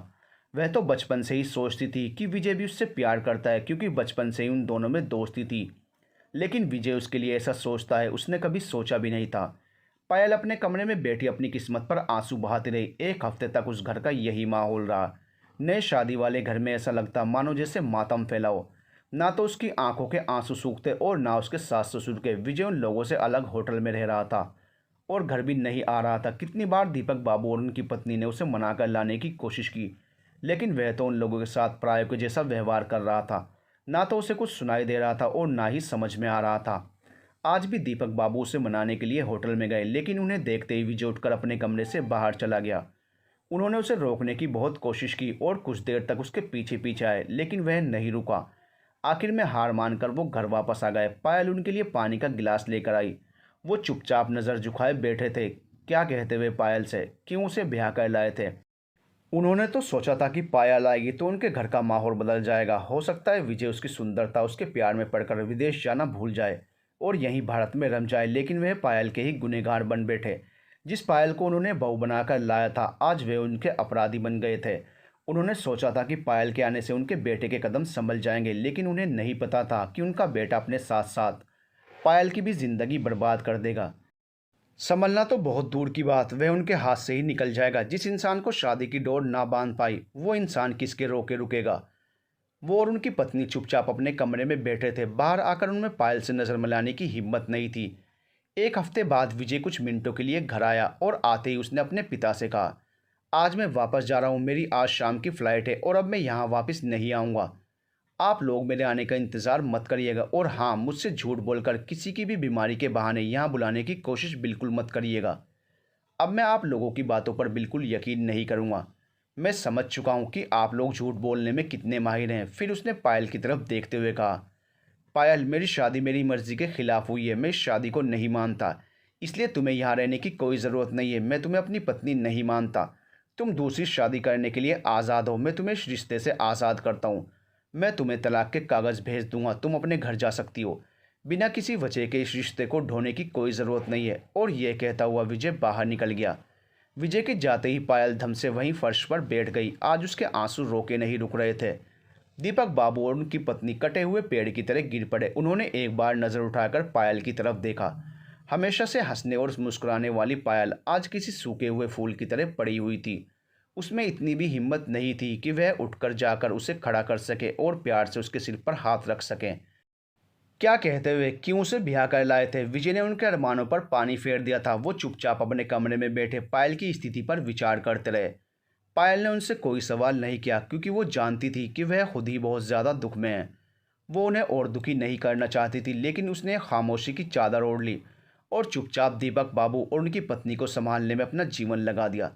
वह तो बचपन से ही सोचती थी कि विजय भी उससे प्यार करता है, क्योंकि बचपन से ही उन दोनों में दोस्ती थी। लेकिन विजय उसके लिए ऐसा सोचता है उसने कभी सोचा भी नहीं था। पायल अपने कमरे में बैठी अपनी किस्मत पर आंसू बहाती रही। एक हफ्ते तक उस घर का यही माहौल रहा। नए शादी वाले घर में ऐसा लगता मानो जैसे मातम फैला हो। ना तो उसकी आंखों के आंसू सूखते और ना उसके सास ससुर के। विजय उन लोगों से अलग होटल में रह रहा था और घर भी नहीं आ रहा था। कितनी बार दीपक बाबू और उनकी पत्नी ने उसे मना कर लाने की कोशिश की, लेकिन वह तो उन लोगों के साथ पराये के जैसा व्यवहार कर रहा था। ना तो उसे कुछ सुनाई दे रहा था और ना ही समझ में आ रहा था। आज भी दीपक बाबू उसे मनाने के लिए होटल में गए, लेकिन उन्हें देखते ही विजय उठकर अपने कमरे से बाहर चला गया। उन्होंने उसे रोकने की बहुत कोशिश की और कुछ देर तक उसके पीछे पीछे आए, लेकिन वह नहीं रुका। आखिर में हार मानकर वो घर वापस आ गए। पायल उनके लिए पानी का गिलास लेकर आई। वो चुपचाप नज़र झुकाए बैठे थे। क्या कहते हुए पायल से क्यों उसे ब्याह कर लाए थे? उन्होंने तो सोचा था कि पायल आएगी तो उनके घर का माहौल बदल जाएगा। हो सकता है विजय उसकी सुंदरता, उसके प्यार में पड़कर विदेश जाना भूल जाए और यहीं भारत में रम जाए। लेकिन वह पायल के ही गुनहगार बन बैठे। जिस पायल को उन्होंने बहू बनाकर लाया था, आज वे उनके अपराधी बन गए थे। उन्होंने सोचा था कि पायल के आने से उनके बेटे के कदम संभल जाएंगे, लेकिन उन्हें नहीं पता था कि उनका बेटा अपने साथ साथ पायल की भी ज़िंदगी बर्बाद कर देगा। संभलना तो बहुत दूर की बात, वह उनके हाथ से ही निकल जाएगा। जिस इंसान को शादी की डोर ना बांध पाई, वो इंसान किसके रोके रुकेगा? वो और उनकी पत्नी चुपचाप अपने कमरे में बैठे थे। बाहर आकर उनमें पायल से नज़र मिलाने की हिम्मत नहीं थी। एक हफ्ते बाद विजय कुछ मिनटों के लिए घर आया और आते ही उसने अपने पिता से कहा, आज मैं वापस जा रहा हूँ, मेरी आज शाम की फ़्लाइट है और अब मैं यहाँ वापस नहीं आऊँगा। आप लोग मेरे आने का इंतज़ार मत करिएगा और हाँ, मुझसे झूठ बोलकर किसी की भी बीमारी के बहाने यहाँ बुलाने की कोशिश बिल्कुल मत करिएगा। अब मैं आप लोगों की बातों पर बिल्कुल यकीन नहीं करूँगा। मैं समझ चुका हूँ कि आप लोग झूठ बोलने में कितने माहिर हैं। फिर उसने पायल की तरफ देखते हुए कहा, पायल, मेरी शादी मेरी मर्ज़ी के ख़िलाफ़ हुई है। मैं इस शादी को नहीं मानता, इसलिए तुम्हें यहाँ रहने की कोई ज़रूरत नहीं है। मैं तुम्हें अपनी पत्नी नहीं मानता। तुम दूसरी शादी करने के लिए आज़ाद हो। मैं तुम्हें इस रिश्ते से आज़ाद करता हूँ। मैं तुम्हें तलाक के कागज़ भेज दूँगा। तुम अपने घर जा सकती हो। बिना किसी वजह के इस रिश्ते को ढोने की कोई ज़रूरत नहीं है। और यह कहता हुआ विजय बाहर निकल गया। विजय के जाते ही पायल धम से वहीं फर्श पर बैठ गई। आज उसके आंसू रोके नहीं रुक रहे थे। दीपक बाबू और उनकी पत्नी कटे हुए पेड़ की तरह गिर पड़े। उन्होंने एक बार नज़र उठाकर पायल की तरफ देखा। हमेशा से हंसने और मुस्कुराने वाली पायल आज किसी सूखे हुए फूल की तरह पड़ी हुई थी। उसमें इतनी भी हिम्मत नहीं थी कि वह उठकर जाकर उसे खड़ा कर सके और प्यार से उसके सिर पर हाथ रख सके। क्या कहते हुए क्यों उसे ब्याह कर लाए थे? विजय ने उनके अरमानों पर पानी फेर दिया था। वो चुपचाप अपने कमरे में बैठे पायल की स्थिति पर विचार करते रहे। पायल ने उनसे कोई सवाल नहीं किया क्योंकि वो जानती थी कि वह खुद ही बहुत ज़्यादा दुख में है। वो उन्हें और दुखी नहीं करना चाहती थी, लेकिन उसने खामोशी की चादर ओढ़ ली और चुपचाप दीपक बाबू और उनकी पत्नी को संभालने में अपना जीवन लगा दिया।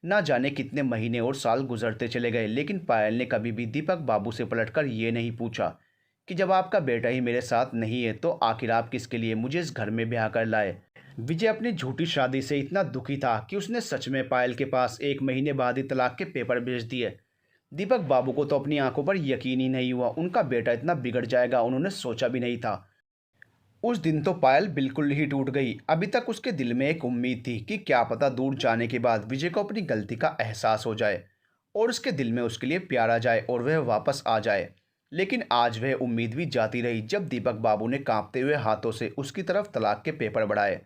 ना जाने कितने महीने और साल गुजरते चले गए, लेकिन पायल ने कभी भी दीपक बाबू से पलटकर ये नहीं पूछा कि जब आपका बेटा ही मेरे साथ नहीं है तो आखिर आप किसके लिए मुझे इस घर में ब्याह कर लाए। विजय अपनी झूठी शादी से इतना दुखी था कि उसने सच में पायल के पास 1 महीने बाद ही तलाक के पेपर भेज दिए। दीपक बाबू को तो अपनी आंखों पर यकीन ही नहीं हुआ। उनका बेटा इतना बिगड़ जाएगा उन्होंने सोचा भी नहीं था। उस दिन तो पायल बिल्कुल ही टूट गई। अभी तक उसके दिल में एक उम्मीद थी कि क्या पता दूर जाने के बाद विजय को अपनी गलती का एहसास हो जाए और उसके दिल में उसके लिए प्यार आ जाए और वह वापस आ जाए। लेकिन आज वह उम्मीद भी जाती रही। जब दीपक बाबू ने कांपते हुए हाथों से उसकी तरफ तलाक के पेपर बढ़ाए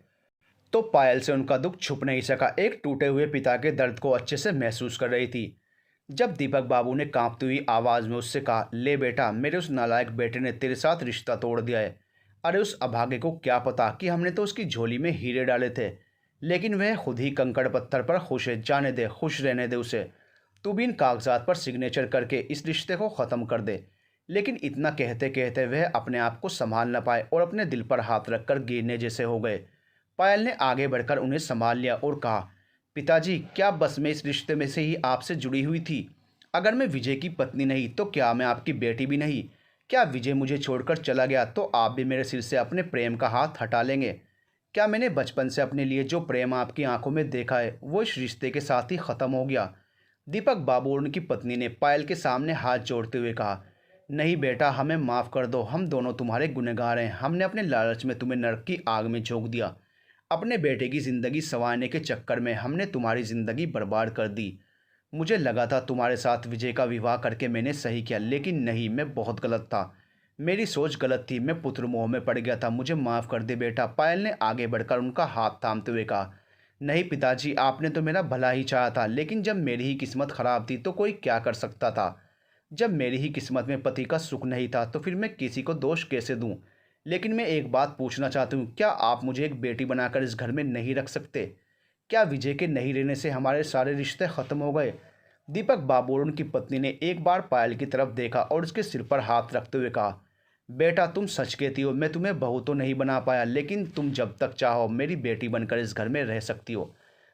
तो पायल से उनका दुख छुप नहीं सका। एक टूटे हुए पिता के दर्द को अच्छे से महसूस कर रही थी। जब दीपक बाबू ने कांपती हुई आवाज़ में उससे कहा, ले बेटा, मेरे उस नालायक बेटे ने तेरे साथ रिश्ता तोड़ दिया है। अरे उस अभागे को क्या पता कि हमने तो उसकी झोली में हीरे डाले थे, लेकिन वह खुद ही कंकड़ पत्थर पर खुश है। जाने दे, खुश रहने दे उसे। तू भी इन कागजात पर सिग्नेचर करके इस रिश्ते को ख़त्म कर दे। लेकिन इतना कहते कहते वह अपने आप को संभाल न पाए और अपने दिल पर हाथ रखकर गिरने जैसे हो गए। पायल ने आगे बढ़कर उन्हें संभाल लिया और कहा, पिताजी, क्या बस मैं इस रिश्ते में से ही आपसे जुड़ी हुई थी? अगर मैं विजय की पत्नी नहीं तो क्या मैं आपकी बेटी भी नहीं? क्या विजय मुझे छोड़कर चला गया तो आप भी मेरे सिर से अपने प्रेम का हाथ हटा लेंगे? क्या मैंने बचपन से अपने लिए जो प्रेम आपकी आंखों में देखा है वो इस रिश्ते के साथ ही ख़त्म हो गया? दीपक बाबू और उनकी पत्नी ने पायल के सामने हाथ जोड़ते हुए कहा, नहीं बेटा, हमें माफ़ कर दो। हम दोनों तुम्हारे गुनहगार हैं। हमने अपने लालच में तुम्हें नरक की आग में झोंक दिया। अपने बेटे की ज़िंदगी संवारने के चक्कर में हमने तुम्हारी ज़िंदगी बर्बाद कर दी। मुझे लगा था तुम्हारे साथ विजय का विवाह करके मैंने सही किया, लेकिन नहीं, मैं बहुत गलत था। मेरी सोच गलत थी। मैं पुत्र मोह में पड़ गया था। मुझे माफ़ कर दे बेटा। पायल ने आगे बढ़कर उनका हाथ थामते हुए कहा, नहीं पिताजी, आपने तो मेरा भला ही चाहा था, लेकिन जब मेरी ही किस्मत ख़राब थी तो कोई क्या कर सकता था? जब मेरी ही किस्मत में पति का सुख नहीं था तो फिर मैं किसी को दोष कैसे दूं? लेकिन मैं एक बात पूछना चाहती हूँ, क्या आप मुझे एक बेटी बनाकर इस घर में नहीं रख सकते? क्या विजय के नहीं रहने से हमारे सारे रिश्ते ख़त्म हो गए? दीपक बाबू और उनकी पत्नी ने एक बार पायल की तरफ देखा और उसके सिर पर हाथ रखते हुए कहा, बेटा, तुम सच कहती हो। मैं तुम्हें बहू तो नहीं बना पाया, लेकिन तुम जब तक चाहो मेरी बेटी बनकर इस घर में रह सकती हो।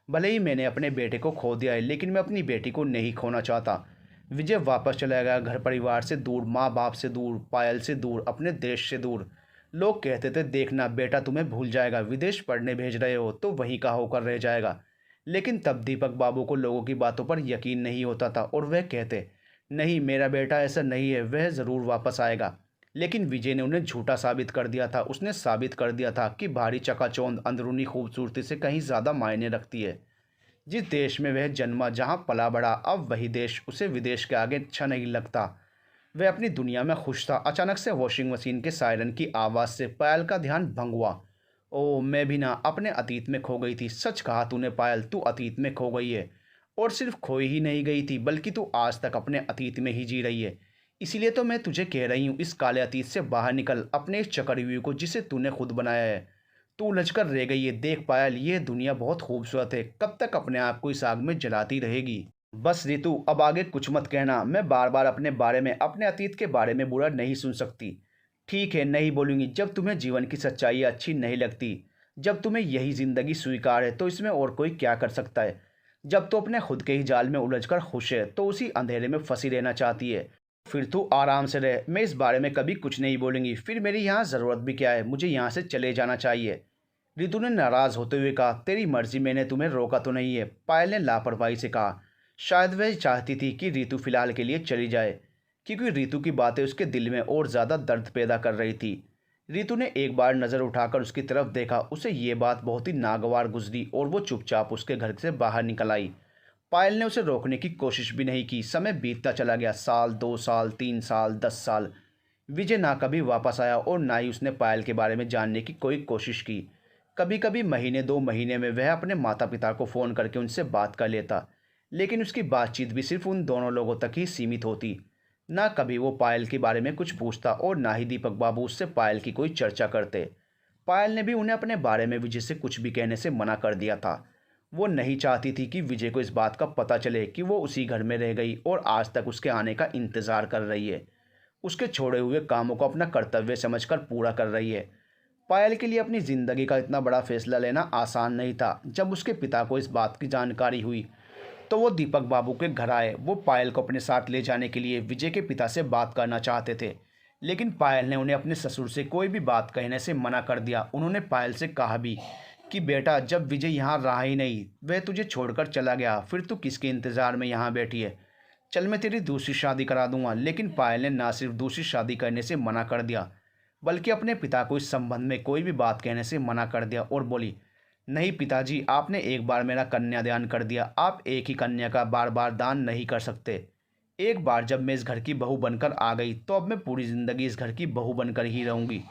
भले ही मैंने अपने बेटे को खो दिया है, लेकिन मैं अपनी बेटी को नहीं खोना चाहता। विजय वापस चला गया, घर परिवार से दूर, माँ बाप से दूर, पायल से दूर, अपने देश से दूर। लोग कहते थे, देखना बेटा तुम्हें भूल जाएगा, विदेश पढ़ने भेज रहे हो तो वहीं का होकर रह जाएगा। लेकिन तब दीपक बाबू को लोगों की बातों पर यकीन नहीं होता था और वह कहते, नहीं, मेरा बेटा ऐसा नहीं है, वह ज़रूर वापस आएगा। लेकिन विजय ने उन्हें झूठा साबित कर दिया था। उसने साबित कर दिया था कि बाहरी चकाचौंध अंदरूनी खूबसूरती से कहीं ज़्यादा मायने रखती है। जिस देश में वह जन्मा, जहाँ पला बड़ा, अब वही देश उसे विदेश के आगे अच्छा नहीं लगता। वह अपनी दुनिया में खुश था। अचानक से वॉशिंग मशीन के सायरन की आवाज़ से पायल का ध्यान भंग हुआ। ओह, मैं भी ना अपने अतीत में खो गई थी। सच कहा तूने पायल, तू अतीत में खो गई है। और सिर्फ खोई ही नहीं गई थी, बल्कि तू आज तक अपने अतीत में ही जी रही है। इसीलिए तो मैं तुझे कह रही हूँ, इस काले अतीत से बाहर निकल, अपने इस चक्रव्यूह को जिसे तूने खुद बनाया है। तू उलझ कर रह गई है। देख पायल, ये दुनिया बहुत खूबसूरत है, कब तक अपने आप को इस आग में जलाती रहेगी? बस रितु, अब आगे कुछ मत कहना। मैं बार बार अपने बारे में, अपने अतीत के बारे में बुरा नहीं सुन सकती। ठीक है, नहीं बोलूंगी। जब तुम्हें जीवन की सच्चाई अच्छी नहीं लगती, जब तुम्हें यही जिंदगी स्वीकार है, तो इसमें और कोई क्या कर सकता है? जब तो अपने खुद के ही जाल में उलझकर खुश है, तो उसी अंधेरे में फंसी रहना चाहती है। फिर तू आराम से रह, मैं इस बारे में कभी कुछ नहीं बोलूंगी। फिर मेरी यहाँ ज़रूरत भी क्या है? मुझे यहाँ से चले जाना चाहिए। रितु ने नाराज़ होते हुए कहा, तेरी मर्जी, मैंने तुम्हें रोका तो नहीं है। पायल ने लापरवाही से कहा। शायद वह चाहती थी कि रितु फिलहाल के लिए चली जाए, क्योंकि रितु की बातें उसके दिल में और ज़्यादा दर्द पैदा कर रही थी। रितु ने एक बार नज़र उठाकर उसकी तरफ देखा। उसे ये बात बहुत ही नागवार गुजरी और वो चुपचाप उसके घर से बाहर निकल आई। पायल ने उसे रोकने की कोशिश भी नहीं की। समय बीतता चला गया। साल, 2 साल, 3 साल, 10 साल। विजय ना कभी वापस आया और ना ही उसने पायल के बारे में जानने की कोई कोशिश की। कभी कभी महीने 2 महीने में वह अपने माता पिता को फ़ोन करके उनसे बात कर लेता, लेकिन उसकी बातचीत भी सिर्फ उन दोनों लोगों तक ही सीमित होती। ना कभी वो पायल के बारे में कुछ पूछता और ना ही दीपक बाबू उससे पायल की कोई चर्चा करते। पायल ने भी उन्हें अपने बारे में विजय से कुछ भी कहने से मना कर दिया था। वो नहीं चाहती थी कि विजय को इस बात का पता चले कि वो उसी घर में रह गई और आज तक उसके आने का इंतज़ार कर रही है, उसके छोड़े हुए कामों को अपना कर्तव्य समझकर पूरा कर रही है। पायल के लिए अपनी ज़िंदगी का इतना बड़ा फैसला लेना आसान नहीं था। जब उसके पिता को इस बात की जानकारी हुई, तो वो दीपक बाबू के घर आए। वो पायल को अपने साथ ले जाने के लिए विजय के पिता से बात करना चाहते थे, लेकिन पायल ने उन्हें अपने ससुर से कोई भी बात कहने से मना कर दिया। उन्होंने पायल से कहा भी कि बेटा, जब विजय यहाँ रहा ही नहीं, वह तुझे छोड़कर चला गया, फिर तू किसके इंतज़ार में यहाँ बैठी है? चल, मैं तेरी दूसरी शादी करा दूंगा। लेकिन पायल ने ना सिर्फ दूसरी शादी करने से मना कर दिया, बल्कि अपने पिता को इस संबंध में कोई भी बात कहने से मना कर दिया और बोली, नहीं पिताजी, आपने एक बार मेरा कन्यादान कर दिया, आप एक ही कन्या का बार बार दान नहीं कर सकते। एक बार जब मैं इस घर की बहू बनकर आ गई, तो अब मैं पूरी ज़िंदगी इस घर की बहू बनकर ही रहूँगी।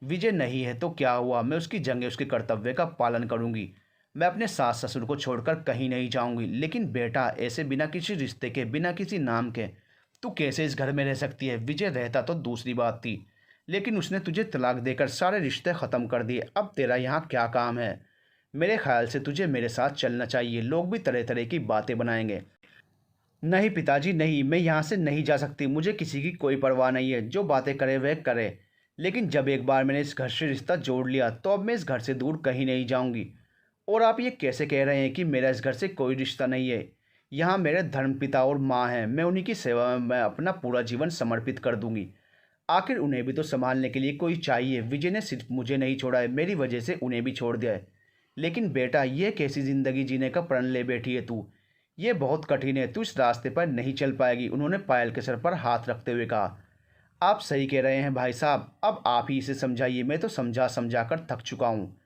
विजय नहीं है तो क्या हुआ, मैं उसकी जगह उसके कर्तव्य का पालन करूँगी। मैं अपने सास ससुर को छोड़कर कहीं नहीं जाऊँगी। लेकिन बेटा, ऐसे बिना किसी रिश्ते के, बिना किसी नाम के तू कैसे इस घर में रह सकती है? विजय रहता तो दूसरी बात थी, लेकिन उसने तुझे तलाक देकर सारे रिश्ते ख़त्म कर दिए। अब तेरा यहाँ क्या काम है? मेरे ख्याल से तुझे मेरे साथ चलना चाहिए। लोग भी तरह तरह की बातें बनाएंगे। नहीं पिताजी, नहीं, मैं यहाँ से नहीं जा सकती। मुझे किसी की कोई परवाह नहीं है, जो बातें करे वह करे। लेकिन जब एक बार मैंने इस घर से रिश्ता जोड़ लिया, तो अब मैं इस घर से दूर कहीं नहीं जाऊँगी। और आप ये कैसे कह रहे हैं कि मेरा इस घर से कोई रिश्ता नहीं है? यहाँ मेरे धर्मपिता और माँ हैं। मैं उन्हीं की सेवा में मैं अपना पूरा जीवन समर्पित कर दूँगी। आखिर उन्हें भी तो संभालने के लिए कोई चाहिए। विजय ने सिर्फ मुझे नहीं छोड़ा है, मेरी वजह से उन्हें भी छोड़ दिया है। लेकिन बेटा, ये कैसी ज़िंदगी जीने का प्रण ले बैठी है तू? ये बहुत कठिन है, तू इस रास्ते पर नहीं चल पाएगी। उन्होंने पायल के सर पर हाथ रखते हुए कहा। आप सही कह रहे हैं भाई साहब, अब आप ही इसे समझाइए। मैं तो समझा समझा कर थक चुका हूँ।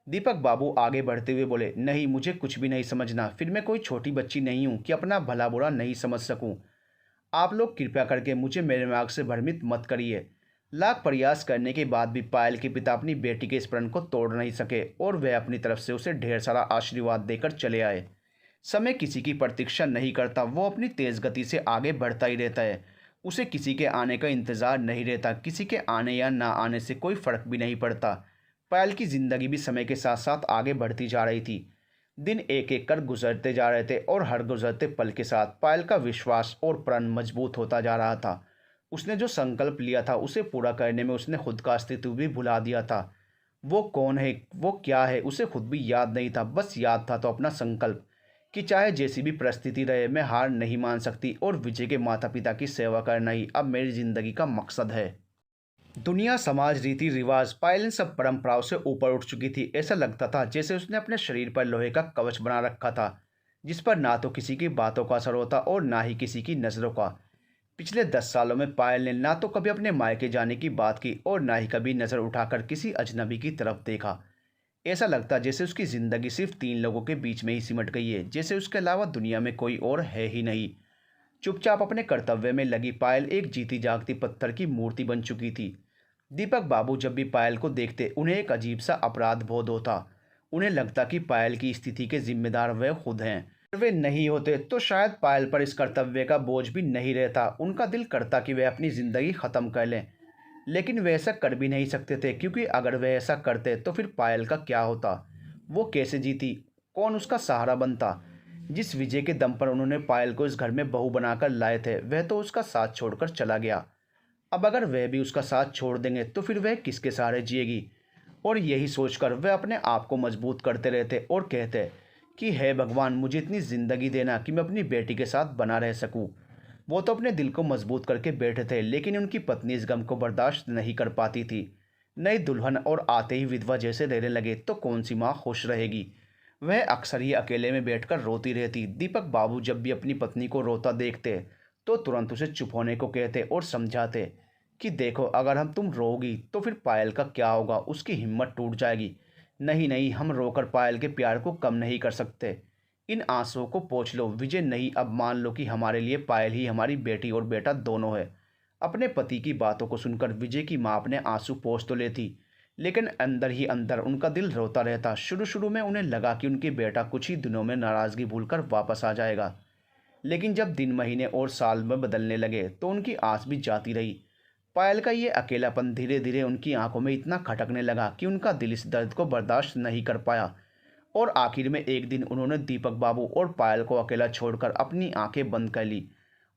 दीपक बाबू आगे बढ़ते हुए बोले, नहीं, मुझे कुछ भी नहीं समझना। फिर मैं कोई छोटी बच्ची नहीं हूँ कि अपना भला बुरा नहीं समझ सकूँ। आप लोग कृपया करके मुझे मेरे दिमाग से भ्रमित मत करिए। लाख प्रयास करने के बाद भी पायल के पिता अपनी बेटी के इस प्रण को तोड़ नहीं सके और वह अपनी तरफ से उसे ढेर सारा आशीर्वाद देकर चले आए। समय किसी की प्रतीक्षा नहीं करता, वो अपनी तेज़ गति से आगे बढ़ता ही रहता है। उसे किसी के आने का इंतज़ार नहीं रहता। किसी के आने या ना आने से कोई फ़र्क भी नहीं पड़ता। पायल की ज़िंदगी भी समय के साथ साथ आगे बढ़ती जा रही थी। दिन एक एक कर गुजरते जा रहे थे और हर गुजरते पल के साथ पायल का विश्वास और प्रण मजबूत होता जा रहा था। उसने जो संकल्प लिया था, उसे पूरा करने में उसने खुद का अस्तित्व भी भुला दिया था। वो कौन है, वो क्या है, उसे खुद भी याद नहीं था। बस याद था तो अपना संकल्प, कि चाहे जैसी भी परिस्थिति रहे, मैं हार नहीं मान सकती और विजय के माता पिता की सेवा करना ही अब मेरी ज़िंदगी का मकसद है। दुनिया, समाज, रीति रिवाज, पायल इन सब परंपराओं से ऊपर उठ चुकी थी। ऐसा लगता था जैसे उसने अपने शरीर पर लोहे का कवच बना रखा था, जिस पर ना तो किसी की बातों का असर होता और ना ही किसी की नज़रों का। पिछले 10 सालों में पायल ने ना तो कभी अपने मायके जाने की बात की और ना ही कभी नज़र उठाकर किसी अजनबी की तरफ देखा। ऐसा लगता जैसे उसकी ज़िंदगी सिर्फ 3 लोगों के बीच में ही सिमट गई है, जैसे उसके अलावा दुनिया में कोई और है ही नहीं। चुपचाप अपने कर्तव्य में लगी पायल एक जीती जागती पत्थर की मूर्ति बन चुकी थी। दीपक बाबू जब भी पायल को देखते, उन्हें एक अजीब सा अपराध बोध होता। उन्हें लगता कि पायल की स्थिति के जिम्मेदार वह खुद हैं। वे नहीं होते तो शायद पायल पर इस कर्तव्य का बोझ भी नहीं रहता। उनका दिल करता कि वे अपनी ज़िंदगी ख़त्म कर लें, लेकिन वे ऐसा कर भी नहीं सकते थे, क्योंकि अगर वे ऐसा करते तो फिर पायल का क्या होता? वो कैसे जीती? कौन उसका सहारा बनता? जिस विजय के दम पर उन्होंने पायल को इस घर में बहू बनाकर लाए थे, वह तो उसका साथ छोड़कर चला गया। अब अगर वह भी उसका साथ छोड़ देंगे तो फिर वह किसके सहारे जिएगी? और यही सोचकर वह अपने आप को मजबूत करते रहते और कहते कि हे भगवान, मुझे इतनी ज़िंदगी देना कि मैं अपनी बेटी के साथ बना रह सकूं। वो तो अपने दिल को मजबूत करके बैठे थे, लेकिन उनकी पत्नी इस गम को बर्दाश्त नहीं कर पाती थी। नई दुल्हन और आते ही विधवा जैसे रहने लगे तो कौन सी माँ खुश रहेगी? वह अक्सर ही अकेले में बैठकर रोती रहती। दीपक बाबू जब भी अपनी पत्नी को रोता देखते तो तुरंत उसे चुप होने को कहते और समझाते कि देखो, अगर तुम रोगी तो फिर पायल का क्या होगा? उसकी हिम्मत टूट जाएगी। नहीं नहीं, हम रोकर पायल के प्यार को कम नहीं कर सकते। इन आंसुओं को पोंछ लो विजय। नहीं, अब मान लो कि हमारे लिए पायल ही हमारी बेटी और बेटा दोनों है। अपने पति की बातों को सुनकर विजय की माँ अपने आंसू पोंछ तो लेती, लेकिन अंदर ही अंदर उनका दिल रोता रहता। शुरू शुरू में उन्हें लगा कि उनकी बेटा कुछ ही दिनों में नाराज़गी भूलकर वापस आ जाएगा, लेकिन जब दिन महीने और साल में बदलने लगे तो उनकी आस भी जाती रही। पायल का ये अकेलापन धीरे धीरे उनकी आंखों में इतना खटकने लगा कि उनका दिल इस दर्द को बर्दाश्त नहीं कर पाया, और आखिर में एक दिन उन्होंने दीपक बाबू और पायल को अकेला छोड़कर अपनी आंखें बंद कर ली।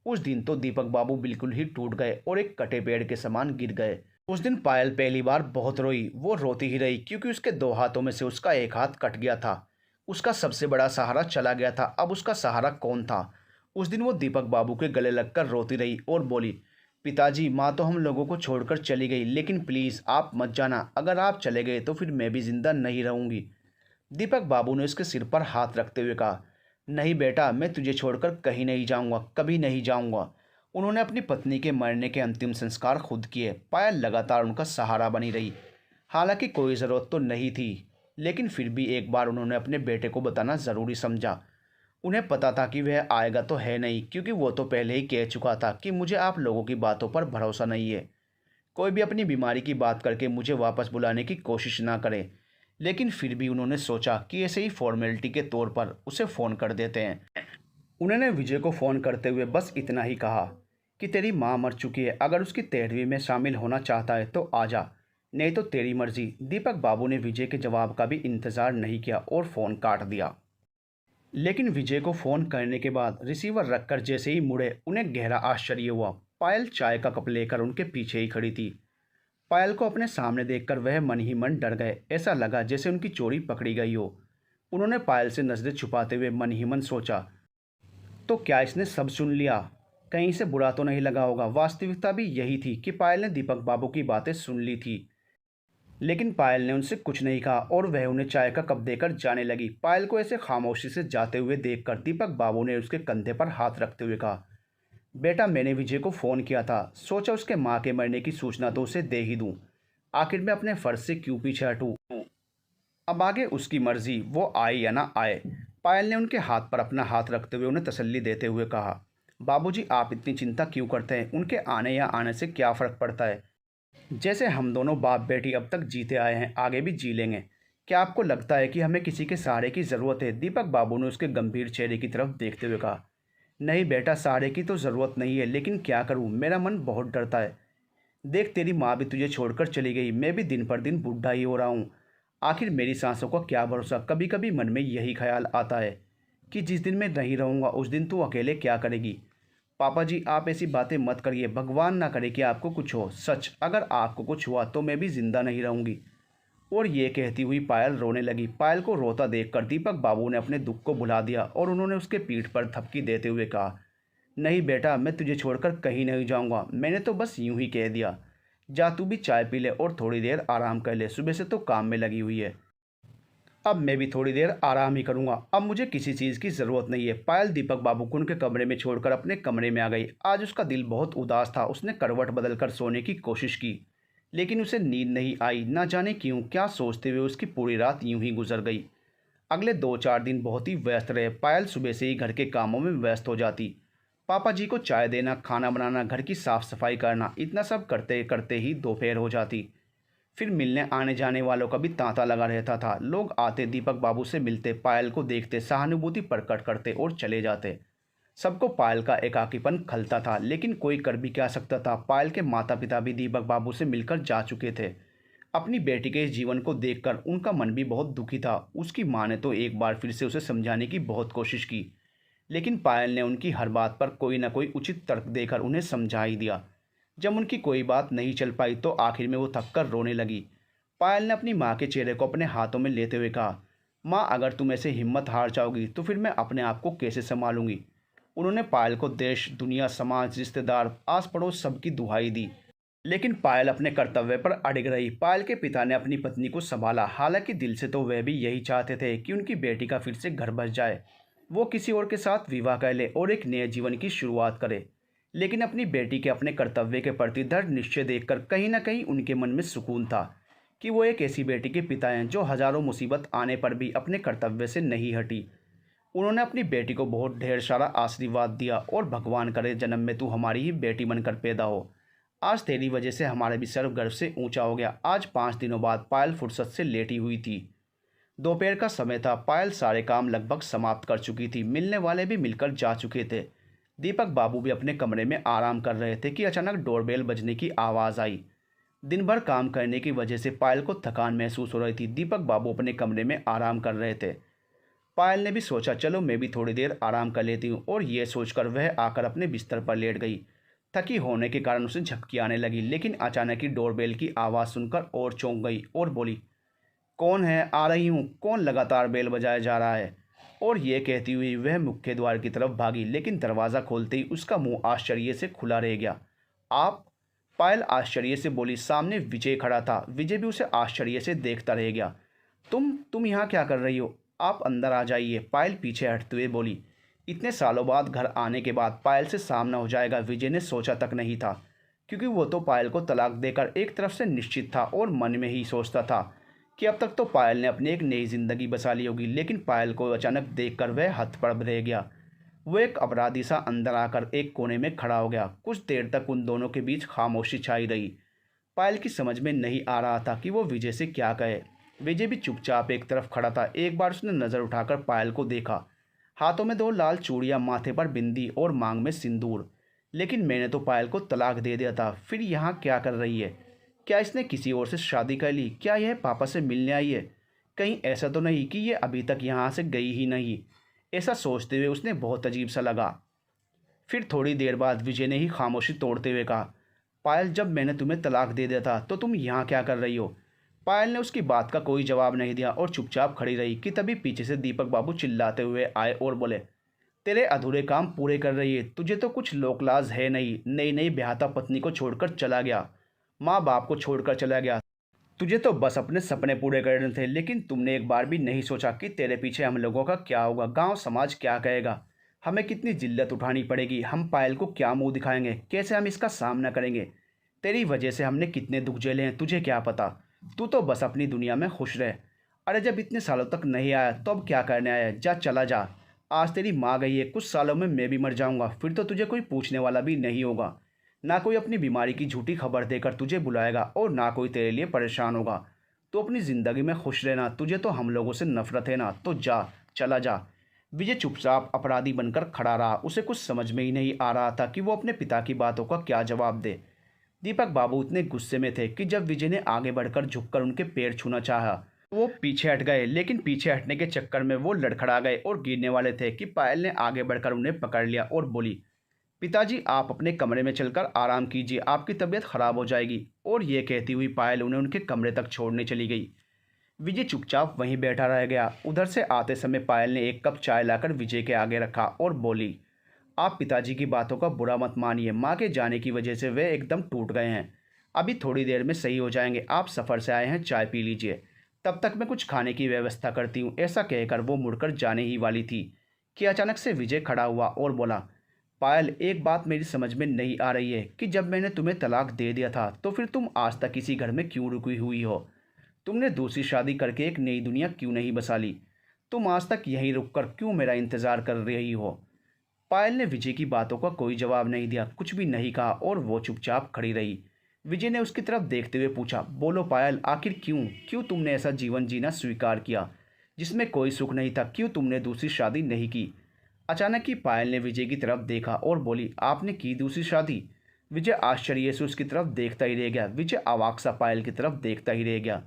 उस दिन तो दीपक बाबू बिल्कुल ही टूट गए और एक कटे पेड़ के समान गिर गए। उस दिन पायल पहली बार बहुत रोई। वो रोती ही रही क्योंकि उसके दो हाथों में से उसका एक हाथ कट गया था। उसका सबसे बड़ा सहारा चला गया था। अब उसका सहारा कौन था? उस दिन वो दीपक बाबू के गले लगकर रोती रही और बोली, पिताजी, माँ तो हम लोगों को छोड़कर चली गई, लेकिन प्लीज़ आप मत जाना। अगर आप चले गए तो फिर मैं भी जिंदा नहीं रहूँगी। दीपक बाबू ने उसके सिर पर हाथ रखते हुए कहा, नहीं बेटा, मैं तुझे छोड़कर कहीं नहीं जाऊँगा, कभी नहीं जाऊँगा। उन्होंने अपनी पत्नी के मरने के अंतिम संस्कार खुद किए। पायल लगातार उनका सहारा बनी रही। हालांकि कोई ज़रूरत तो नहीं थी, लेकिन फिर भी एक बार उन्होंने अपने बेटे को बताना ज़रूरी समझा। उन्हें पता था कि वह आएगा तो है नहीं, क्योंकि वो तो पहले ही कह चुका था कि मुझे आप लोगों की बातों पर भरोसा नहीं है। कोई भी अपनी बीमारी की बात करके मुझे वापस बुलाने की कोशिश ना करे। लेकिन फिर भी उन्होंने सोचा कि ऐसे ही फॉर्मेलिटी के तौर पर उसे फ़ोन कर देते हैं। उन्होंने विजय को फ़ोन करते हुए बस इतना ही कहा कि तेरी माँ मर चुकी है, अगर उसकी तेरहवीं में शामिल होना चाहता है तो आ जा, नहीं तो तेरी मर्जी। दीपक बाबू ने विजय के जवाब का भी इंतज़ार नहीं किया और फ़ोन काट दिया। लेकिन विजय को फ़ोन करने के बाद रिसीवर रखकर जैसे ही मुड़े, उन्हें गहरा आश्चर्य हुआ। पायल चाय का कप लेकर उनके पीछे ही खड़ी थी। पायल को अपने सामने देखकर वह मन ही मन डर गए। ऐसा लगा जैसे उनकी चोरी पकड़ी गई हो। उन्होंने पायल से नज़रें छुपाते हुए मन ही मन सोचा, तो क्या इसने सब सुन लिया? कहीं से बुरा तो नहीं लगा होगा? वास्तविकता भी यही थी कि पायल ने दीपक बाबू की बातें सुन ली थी, लेकिन पायल ने उनसे कुछ नहीं कहा और वह उन्हें चाय का कप देकर जाने लगी। पायल को ऐसे खामोशी से जाते हुए देखकर दीपक बाबू ने उसके कंधे पर हाथ रखते हुए कहा, बेटा, मैंने विजय को फ़ोन किया था, सोचा उसके माँ के मरने की सूचना तो उसे दे ही दूँ। आखिर मैं अपने फ़र्ज से क्यों पीछे हटूँ? अब आगे उसकी मर्ज़ी, वो आए या ना आए। पायल ने उनके हाथ पर अपना हाथ रखते हुए उन्हें तसल्ली देते हुए कहा, बाबूजी, आप इतनी चिंता क्यों करते हैं? उनके आने या आने से क्या फ़र्क पड़ता है? जैसे हम दोनों बाप बेटी अब तक जीते आए हैं, आगे भी जी लेंगे। क्या आपको लगता है कि हमें किसी के सहारे की ज़रूरत है? दीपक बाबू ने उसके गंभीर चेहरे की तरफ देखते हुए कहा, नहीं बेटा, सहारे की तो ज़रूरत नहीं है, लेकिन क्या करूं, मेरा मन बहुत डरता है। देख, तेरी माँ भी तुझे छोड़कर चली गई, मैं भी दिन पर दिन बूढ़ा ही हो रहा हूँ। आखिर मेरी सांसों का क्या भरोसा? कभी कभी मन में यही ख्याल आता है कि जिस दिन मैं नहीं रहूँगा उस दिन तू अकेले क्या करेगी? पापा जी, आप ऐसी बातें मत करिए। भगवान ना करे कि आपको कुछ हो। सच, अगर आपको कुछ हुआ तो मैं भी ज़िंदा नहीं रहूँगी। और ये कहती हुई पायल रोने लगी। पायल को रोता देखकर दीपक बाबू ने अपने दुख को भुला दिया और उन्होंने उसके पीठ पर थपकी देते हुए कहा, नहीं बेटा, मैं तुझे छोड़कर कहीं नहीं जाऊँगा। मैंने तो बस यूं ही कह दिया। जा, तू भी चाय पी ले और थोड़ी देर आराम कर ले, सुबह से तो काम में लगी हुई है। अब मैं भी थोड़ी देर आराम ही करूंगा। अब मुझे किसी चीज़ की ज़रूरत नहीं है। पायल दीपक बाबू को उनके कमरे में छोड़कर अपने कमरे में आ गई। आज उसका दिल बहुत उदास था। उसने करवट बदलकर सोने की कोशिश की, लेकिन उसे नींद नहीं आई। ना जाने क्यों, क्या सोचते हुए उसकी पूरी रात यूं ही गुजर गई। अगले 2-4 दिन बहुत ही व्यस्त रहे। पायल सुबह से ही घर के कामों में व्यस्त हो जाती। पापा जी को चाय देना, खाना बनाना, घर की साफ़ सफाई करना, इतना सब करते करते ही दोपहर हो जाती। फिर मिलने आने जाने वालों का भी तांता लगा रहता था। लोग आते, दीपक बाबू से मिलते, पायल को देखते, सहानुभूति प्रकट करते और चले जाते। सबको पायल का एकाकीपन खलता था, लेकिन कोई कर भी क्या सकता था। पायल के माता पिता भी दीपक बाबू से मिलकर जा चुके थे। अपनी बेटी के इस जीवन को देखकर उनका मन भी बहुत दुखी था। उसकी माँ ने तो एक बार फिर से उसे समझाने की बहुत कोशिश की, लेकिन पायल ने उनकी हर बात पर कोई न कोई उचित तर्क देकर उन्हें समझा ही दिया। जब उनकी कोई बात नहीं चल पाई तो आखिर में वो थककर रोने लगी। पायल ने अपनी माँ के चेहरे को अपने हाथों में लेते हुए कहा, माँ, अगर तुम ऐसे हिम्मत हार जाओगी तो फिर मैं अपने आप को कैसे संभालूंगी। उन्होंने पायल को देश, दुनिया, समाज, रिश्तेदार, आस पड़ोस सबकी दुहाई दी, लेकिन पायल अपने कर्तव्य पर अड़िग रही। पायल के पिता ने अपनी पत्नी को संभाला, हालांकि दिल से तो वह भी यही चाहते थे कि उनकी बेटी का फिर से घर बस जाए, वो किसी और के साथ विवाह कर ले और एक नए जीवन की शुरुआत करे। लेकिन अपनी बेटी के अपने कर्तव्य के प्रति दृढ़ निश्चय देखकर कहीं ना कहीं उनके मन में सुकून था कि वो एक ऐसी बेटी के पिता हैं जो हजारों मुसीबत आने पर भी अपने कर्तव्य से नहीं हटी। उन्होंने अपनी बेटी को बहुत ढेर सारा आशीर्वाद दिया और भगवान करे जन्म में तू हमारी ही बेटी बनकर पैदा हो। आज तेरी वजह से हमारा भी सर गर्व से ऊंचा हो गया। आज 5 दिनों बाद पायल फुर्सत से लेटी हुई थी। दोपहर का समय था। पायल सारे काम लगभग समाप्त कर चुकी थी। मिलने वाले भी मिलकर जा चुके थे। दीपक बाबू भी अपने कमरे में आराम कर रहे थे कि अचानक डोरबेल बजने की आवाज़ आई। दिन भर काम करने की वजह से पायल को थकान महसूस हो रही थी। दीपक बाबू अपने कमरे में आराम कर रहे थे। पायल ने भी सोचा, चलो मैं भी थोड़ी देर आराम कर लेती हूँ, और ये सोचकर वह आकर अपने बिस्तर पर लेट गई। थकी होने के कारण उसे झपकी आने लगी, लेकिन अचानक ही डोरबेल की आवाज़ सुनकर और चौंक गई और बोली, कौन है? आ रही हूँ। कौन लगातार बेल बजाया जा रहा है? और ये कहती हुई वह मुख्य द्वार की तरफ भागी, लेकिन दरवाज़ा खोलते ही उसका मुंह आश्चर्य से खुला रह गया। आप? पायल आश्चर्य से बोली। सामने विजय खड़ा था। विजय भी उसे आश्चर्य से देखता रह गया। तुम यहाँ क्या कर रही हो? आप अंदर आ जाइए, पायल पीछे हटते हुए बोली। इतने सालों बाद घर आने के बाद पायल से सामना हो जाएगा, विजय ने सोचा तक नहीं था, क्योंकि वो तो पायल को तलाक देकर एक तरफ से निश्चित था और मन में ही सोचता था कि अब तक तो पायल ने अपनी एक नई जिंदगी बसा ली होगी। लेकिन पायल को अचानक देखकर वह हतप्रभ रह गया। वो एक अपराधी सा अंदर आकर एक कोने में खड़ा हो गया। कुछ देर तक उन दोनों के बीच खामोशी छाई रही। पायल की समझ में नहीं आ रहा था कि वो विजय से क्या कहे। विजय भी चुपचाप एक तरफ खड़ा था। एक बार उसने नज़र उठाकर पायल को देखा। हाथों में 2 लाल चूड़ियाँ, माथे पर बिंदी और मांग में सिंदूर। लेकिन मैंने तो पायल को तलाक दे दिया था, फिर यहाँ क्या कर रही है? क्या इसने किसी और से शादी कर ली? क्या यह पापा से मिलने आई है? कहीं ऐसा तो नहीं कि ये अभी तक यहाँ से गई ही नहीं? ऐसा सोचते हुए उसने बहुत अजीब सा लगा। फिर थोड़ी देर बाद विजय ने ही खामोशी तोड़ते हुए कहा, पायल, जब मैंने तुम्हें तलाक दे दिया था तो तुम यहाँ क्या कर रही हो? पायल ने उसकी बात का कोई जवाब नहीं दिया और चुपचाप खड़ी रही कि तभी पीछे से दीपक बाबू चिल्लाते हुए आए और बोले, तेरे अधूरे काम पूरे कर रही है, तुझे तो कुछ लोकलाज है नहीं। नई नई ब्याहता पत्नी को छोड़कर चला गया, माँ बाप को छोड़कर चला गया। तुझे तो बस अपने सपने पूरे करने थे, लेकिन तुमने एक बार भी नहीं सोचा कि तेरे पीछे हम लोगों का क्या होगा, गांव समाज क्या कहेगा, हमें कितनी जिल्लत उठानी पड़ेगी, हम पायल को क्या मुंह दिखाएंगे, कैसे हम इसका सामना करेंगे। तेरी वजह से हमने कितने दुख झेले हैं, तुझे क्या पता। तू तो बस अपनी दुनिया में खुश रह। अरे जब इतने सालों तक नहीं आया तो अब क्या करने आया? जा, चला जा। आज तेरी माँ गई है, कुछ सालों में मैं भी मर जाऊंगा, फिर तो तुझे कोई पूछने वाला भी नहीं होगा। ना कोई अपनी बीमारी की झूठी खबर देकर तुझे बुलाएगा और ना कोई तेरे लिए परेशान होगा। तो अपनी ज़िंदगी में खुश रहना। तुझे तो हम लोगों से नफरत है ना, तो जा, चला जा। विजय चुपचाप अपराधी बनकर खड़ा रहा। उसे कुछ समझ में ही नहीं आ रहा था कि वो अपने पिता की बातों का क्या जवाब दे। दीपक बाबू इतने गुस्से में थे कि जब विजय ने आगे बढ़कर झुककर उनके पैर छूना चाहा, वो पीछे हट गए। लेकिन पीछे हटने के चक्कर में वो लड़खड़ा गए और गिरने वाले थे कि पायल ने आगे बढ़कर उन्हें पकड़ लिया और बोली, पिताजी, आप अपने कमरे में चलकर आराम कीजिए, आपकी तबीयत खराब हो जाएगी। और ये कहती हुई पायल उन्हें उनके कमरे तक छोड़ने चली गई। विजय चुपचाप वहीं बैठा रह गया। उधर से आते समय पायल ने एक कप चाय लाकर विजय के आगे रखा और बोली, आप पिताजी की बातों का बुरा मत मानिए, माँ के जाने की वजह से वे एकदम टूट गए हैं। अभी थोड़ी देर में सही हो जाएंगे। आप सफ़र से आए हैं, चाय पी लीजिए, तब तक मैं कुछ खाने की व्यवस्था करती हूँ। ऐसा कहकर वो मुड़कर जाने ही वाली थी कि अचानक से विजय खड़ा हुआ और बोला, पायल, एक बात मेरी समझ में नहीं आ रही है कि जब मैंने तुम्हें तलाक दे दिया था तो फिर तुम आज तक इसी घर में क्यों रुकी हुई हो? तुमने दूसरी शादी करके एक नई दुनिया क्यों नहीं बसा ली? तुम आज तक यहीं रुककर क्यों मेरा इंतज़ार कर रही हो? पायल ने विजय की बातों का कोई जवाब नहीं दिया, कुछ भी नहीं कहा और वो चुपचाप खड़ी रही। विजय ने उसकी तरफ देखते हुए पूछा, बोलो पायल, आखिर क्यों क्यों तुमने ऐसा जीवन जीना स्वीकार किया जिसमें कोई सुख नहीं था? क्यों तुमने दूसरी शादी नहीं की? अचानक ही पायल ने विजय की तरफ देखा और बोली, आपने की दूसरी शादी? विजय आश्चर्य से उसकी तरफ देखता ही रह गया। विजय अवाक सा पायल की तरफ देखता ही रह गया।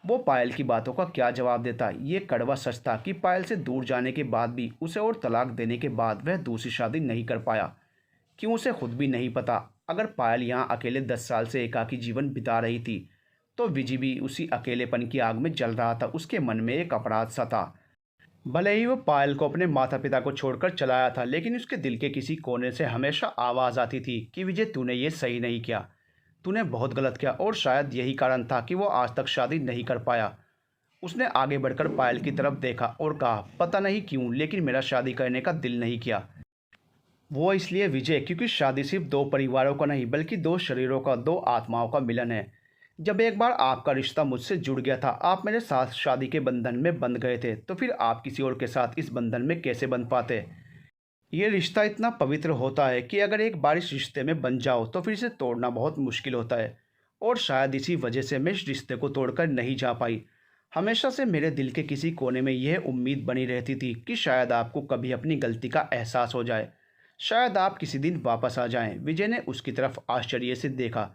वो पायल की बातों का क्या जवाब देता? ये कड़वा सच था कि पायल से दूर जाने के बाद भी उसे और तलाक देने के बाद वह दूसरी शादी नहीं कर पाया। क्यों, उसे खुद भी नहीं पता। अगर पायल यहाँ अकेले 10 साल से एकाकी जीवन बिता रही थी तो विजय भी उसी अकेलेपन की आग में जल रहा था। उसके मन में एक अपराध सा था। भले ही वो पायल को अपने माता पिता को छोड़कर चलाया था, लेकिन उसके दिल के किसी कोने से हमेशा आवाज़ आती थी कि विजय, तूने ये सही नहीं किया, तूने बहुत गलत किया। और शायद यही कारण था कि वो आज तक शादी नहीं कर पाया। उसने आगे बढ़कर पायल की तरफ देखा और कहा, पता नहीं क्यों लेकिन मेरा शादी करने का दिल नहीं किया। वो इसलिए विजय, क्योंकि शादी सिर्फ दो परिवारों का नहीं बल्कि दो शरीरों का, दो आत्माओं का मिलन है। जब एक बार आपका रिश्ता मुझसे जुड़ गया था, आप मेरे साथ शादी के बंधन में बंध गए थे, तो फिर आप किसी और के साथ इस बंधन में कैसे बंध पाते? ये रिश्ता इतना पवित्र होता है कि अगर एक बार इस रिश्ते में बंध जाओ तो फिर इसे तोड़ना बहुत मुश्किल होता है। और शायद इसी वजह से मैं इस रिश्ते को तोड़कर नहीं जा पाई। हमेशा से मेरे दिल के किसी कोने में यह उम्मीद बनी रहती थी कि शायद आपको कभी अपनी गलती का एहसास हो जाए, शायद आप किसी दिन वापस आ जाएं। विजय ने उसकी तरफ आश्चर्य से देखा।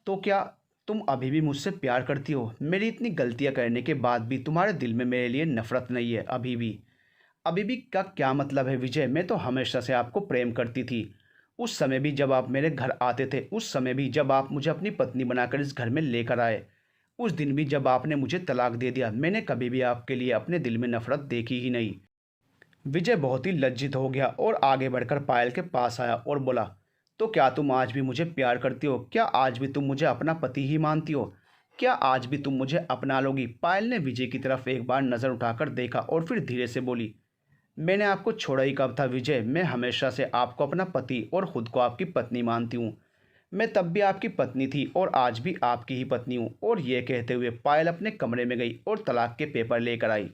तो क्या तुम अभी भी मुझसे प्यार करती हो? मेरी इतनी गलतियां करने के बाद भी तुम्हारे दिल में मेरे लिए नफरत नहीं है? अभी भी? अभी भी का क्या मतलब है विजय? मैं तो हमेशा से आपको प्रेम करती थी। उस समय भी जब आप मेरे घर आते थे, उस समय भी जब आप मुझे अपनी पत्नी बनाकर इस घर में लेकर आए, उस दिन भी जब आपने मुझे तलाक दे दिया, मैंने कभी भी आपके लिए अपने दिल में नफरत देखी ही नहीं। विजय बहुत ही लज्जित हो गया और आगे बढ़कर पायल के पास आया और बोला, तो क्या तुम आज भी मुझे प्यार करती हो? क्या आज भी तुम मुझे अपना पति ही मानती हो? क्या आज भी तुम मुझे अपना लोगी? पायल ने विजय की तरफ एक बार नज़र उठाकर देखा और फिर धीरे से बोली, मैंने आपको छोड़ा ही कब था विजय? मैं हमेशा से आपको अपना पति और खुद को आपकी पत्नी मानती हूँ। मैं तब भी आपकी पत्नी थी और आज भी आपकी ही पत्नी हूँ। और ये कहते हुए पायल अपने कमरे में गई और तलाक के पेपर लेकर आई,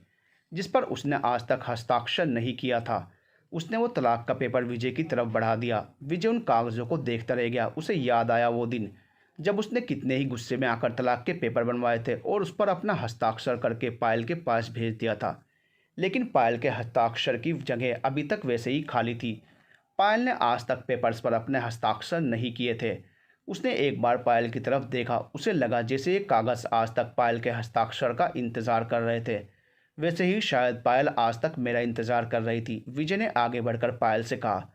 जिस पर उसने आज तक हस्ताक्षर नहीं किया था। उसने वो तलाक का पेपर विजय की तरफ बढ़ा दिया। विजय उन कागज़ों को देखता रह गया। उसे याद आया वो दिन जब उसने कितने ही गुस्से में आकर तलाक के पेपर बनवाए थे और उस पर अपना हस्ताक्षर करके पायल के पास भेज दिया था। लेकिन पायल के हस्ताक्षर की जगह अभी तक वैसे ही खाली थी। पायल ने आज तक पेपर्स पर अपने हस्ताक्षर नहीं किए थे। उसने एक बार पायल की तरफ देखा। उसे लगा जैसे ये कागज़ आज तक पायल के हस्ताक्षर का इंतज़ार कर रहे थे, वैसे ही शायद पायल आज तक मेरा इंतज़ार कर रही थी। विजय ने आगे बढ़कर पायल से कहा,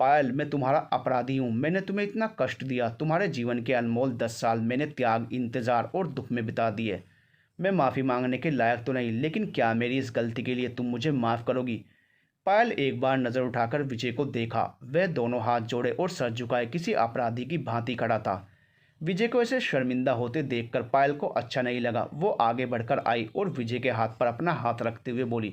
पायल, मैं तुम्हारा अपराधी हूँ। मैंने तुम्हें इतना कष्ट दिया। तुम्हारे जीवन के अनमोल 10 साल मैंने त्याग, इंतज़ार और दुख में बिता दिए। मैं माफ़ी मांगने के लायक तो नहीं, लेकिन क्या मेरी इस गलती के लिए तुम मुझे माफ़ करोगी? पायल एक बार नज़र उठाकर विजय को देखा। वह दोनों हाथ जोड़े और सर झुकाए किसी अपराधी की भांति खड़ा था। विजय को ऐसे शर्मिंदा होते देखकर पायल को अच्छा नहीं लगा। वो आगे बढ़कर आई और विजय के हाथ पर अपना हाथ रखते हुए बोली,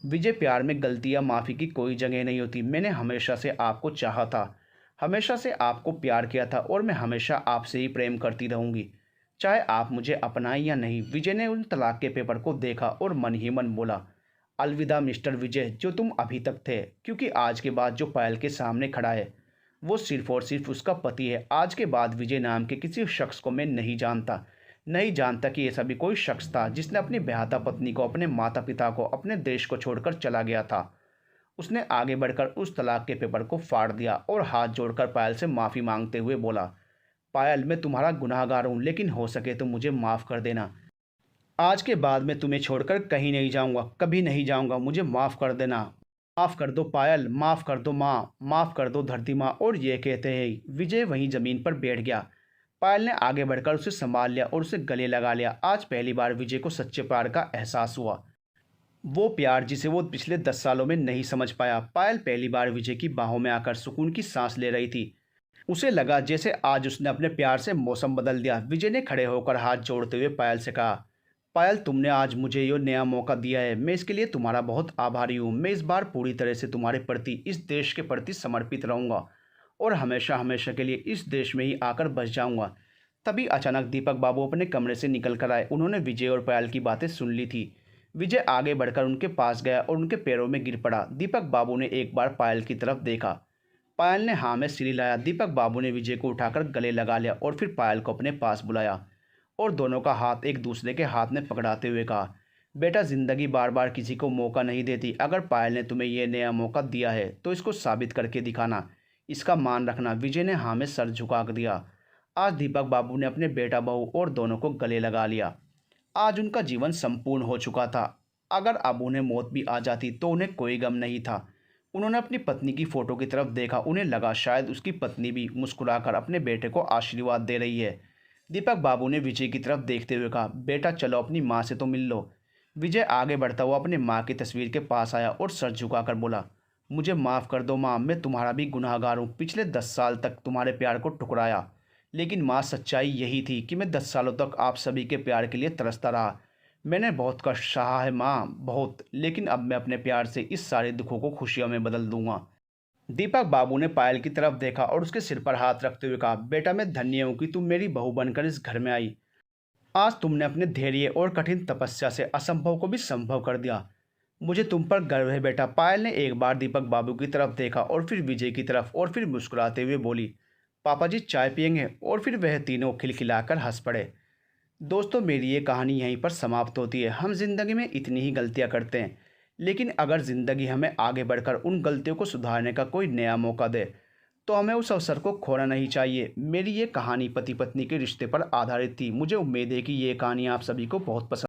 विजय, प्यार में गलती या माफ़ी की कोई जगह नहीं होती। मैंने हमेशा से आपको चाहा था, हमेशा से आपको प्यार किया था और मैं हमेशा आपसे ही प्रेम करती रहूँगी, चाहे आप मुझे अपनाएं या नहीं। विजय ने उन तलाक के पेपर को देखा और मन ही मन बोला, अलविदा मिस्टर विजय, जो तुम अभी तक थे, क्योंकि आज के बाद जो पायल के सामने खड़ा है वो सिर्फ और सिर्फ उसका पति है। आज के बाद विजय नाम के किसी शख्स को मैं नहीं जानता, नहीं जानता कि ऐसा भी कोई शख्स था जिसने अपनी ब्याहता पत्नी को, अपने माता पिता को, अपने देश को छोड़कर चला गया था। उसने आगे बढ़कर उस तलाक के पेपर को फाड़ दिया और हाथ जोड़कर पायल से माफ़ी मांगते हुए बोला, पायल, मैं तुम्हारा गुनहगार हूँ, लेकिन हो सके तो मुझे माफ़ कर देना। आज के बाद मैं तुम्हें छोड़कर कहीं नहीं जाऊँगा, कभी नहीं जाऊँगा। मुझे माफ़ कर देना। माफ़ कर दो पायल, माफ़ कर दो माँ, माफ़ कर दो धरती माँ। और ये कहते ही विजय वहीं ज़मीन पर बैठ गया। पायल ने आगे बढ़कर उसे संभाल लिया और उसे गले लगा लिया। आज पहली बार विजय को सच्चे प्यार का एहसास हुआ, वो प्यार जिसे वो पिछले 10 सालों में नहीं समझ पाया। पायल पहली बार विजय की बाहों में आकर सुकून की सांस ले रही थी। उसे लगा जैसे आज उसने अपने प्यार से मौसम बदल दिया। विजय ने खड़े होकर हाथ जोड़ते हुए पायल से कहा, पायल, तुमने आज मुझे ये नया मौका दिया है, मैं इसके लिए तुम्हारा बहुत आभारी हूँ। मैं इस बार पूरी तरह से तुम्हारे प्रति, इस देश के प्रति समर्पित रहूँगा और हमेशा हमेशा के लिए इस देश में ही आकर बस जाऊँगा। तभी अचानक दीपक बाबू अपने कमरे से निकल कर आए। उन्होंने विजय और पायल की बातें सुन ली थी। विजय आगे बढ़कर उनके पास गया और उनके पैरों में गिर पड़ा। दीपक बाबू ने एक बार पायल की तरफ देखा। पायल ने हाँ में सिर हिलाया। दीपक बाबू ने विजय को उठाकर गले लगा लिया और फिर पायल को अपने पास बुलाया और दोनों का हाथ एक दूसरे के हाथ में पकड़ाते हुए कहा, बेटा, ज़िंदगी बार बार किसी को मौका नहीं देती। अगर पायल ने तुम्हें यह नया मौका दिया है तो इसको साबित करके दिखाना, इसका मान रखना। विजय ने हाँ में सर झुका दिया। आज दीपक बाबू ने अपने बेटा बहू और दोनों को गले लगा लिया। आज उनका जीवन संपूर्ण हो चुका था। अगर अब उन्हें मौत भी आ जाती तो उन्हें कोई गम नहीं था। उन्होंने अपनी पत्नी की फ़ोटो की तरफ देखा। उन्हें लगा शायद उसकी पत्नी भी मुस्कुराकर अपने बेटे को आशीर्वाद दे रही है। दीपक बाबू ने विजय की तरफ देखते हुए कहा, बेटा चलो अपनी माँ से तो मिल लो। विजय आगे बढ़ता हुआ अपने माँ की तस्वीर के पास आया और सर झुकाकर बोला, मुझे माफ़ कर दो माँ, मैं तुम्हारा भी गुनहगार हूँ। पिछले 10 साल तक तुम्हारे प्यार को ठुकराया, लेकिन माँ सच्चाई यही थी कि मैं 10 सालों तक आप सभी के प्यार के लिए तरसता रहा। मैंने बहुत कष्ट सहा है माँ, बहुत, लेकिन अब मैं अपने प्यार से इस सारे दुखों को खुशियों में बदल दूंगा। दीपक बाबू ने पायल की तरफ देखा और उसके सिर पर हाथ रखते हुए कहा, बेटा, मैं धन्य हूँ कि तुम मेरी बहू बनकर इस घर में आई। आज तुमने अपने धैर्य और कठिन तपस्या से असंभव को भी संभव कर दिया। मुझे तुम पर गर्व है बेटा। पायल ने एक बार दीपक बाबू की तरफ देखा और फिर विजय की तरफ और फिर मुस्कुराते हुए बोली, पापा जी चाय पियेंगे? और फिर वह तीनों खिलखिलाकर हंस पड़े। दोस्तों, मेरी ये कहानी यहीं पर समाप्त होती है। हम जिंदगी में इतनी ही गलतियां करते हैं, लेकिन अगर ज़िंदगी हमें आगे बढ़कर उन गलतियों को सुधारने का कोई नया मौका दे तो हमें उस अवसर को खोना नहीं चाहिए। मेरी ये कहानी पति पत्नी के रिश्ते पर आधारित थी। मुझे उम्मीद है कि ये कहानी आप सभी को बहुत पसंद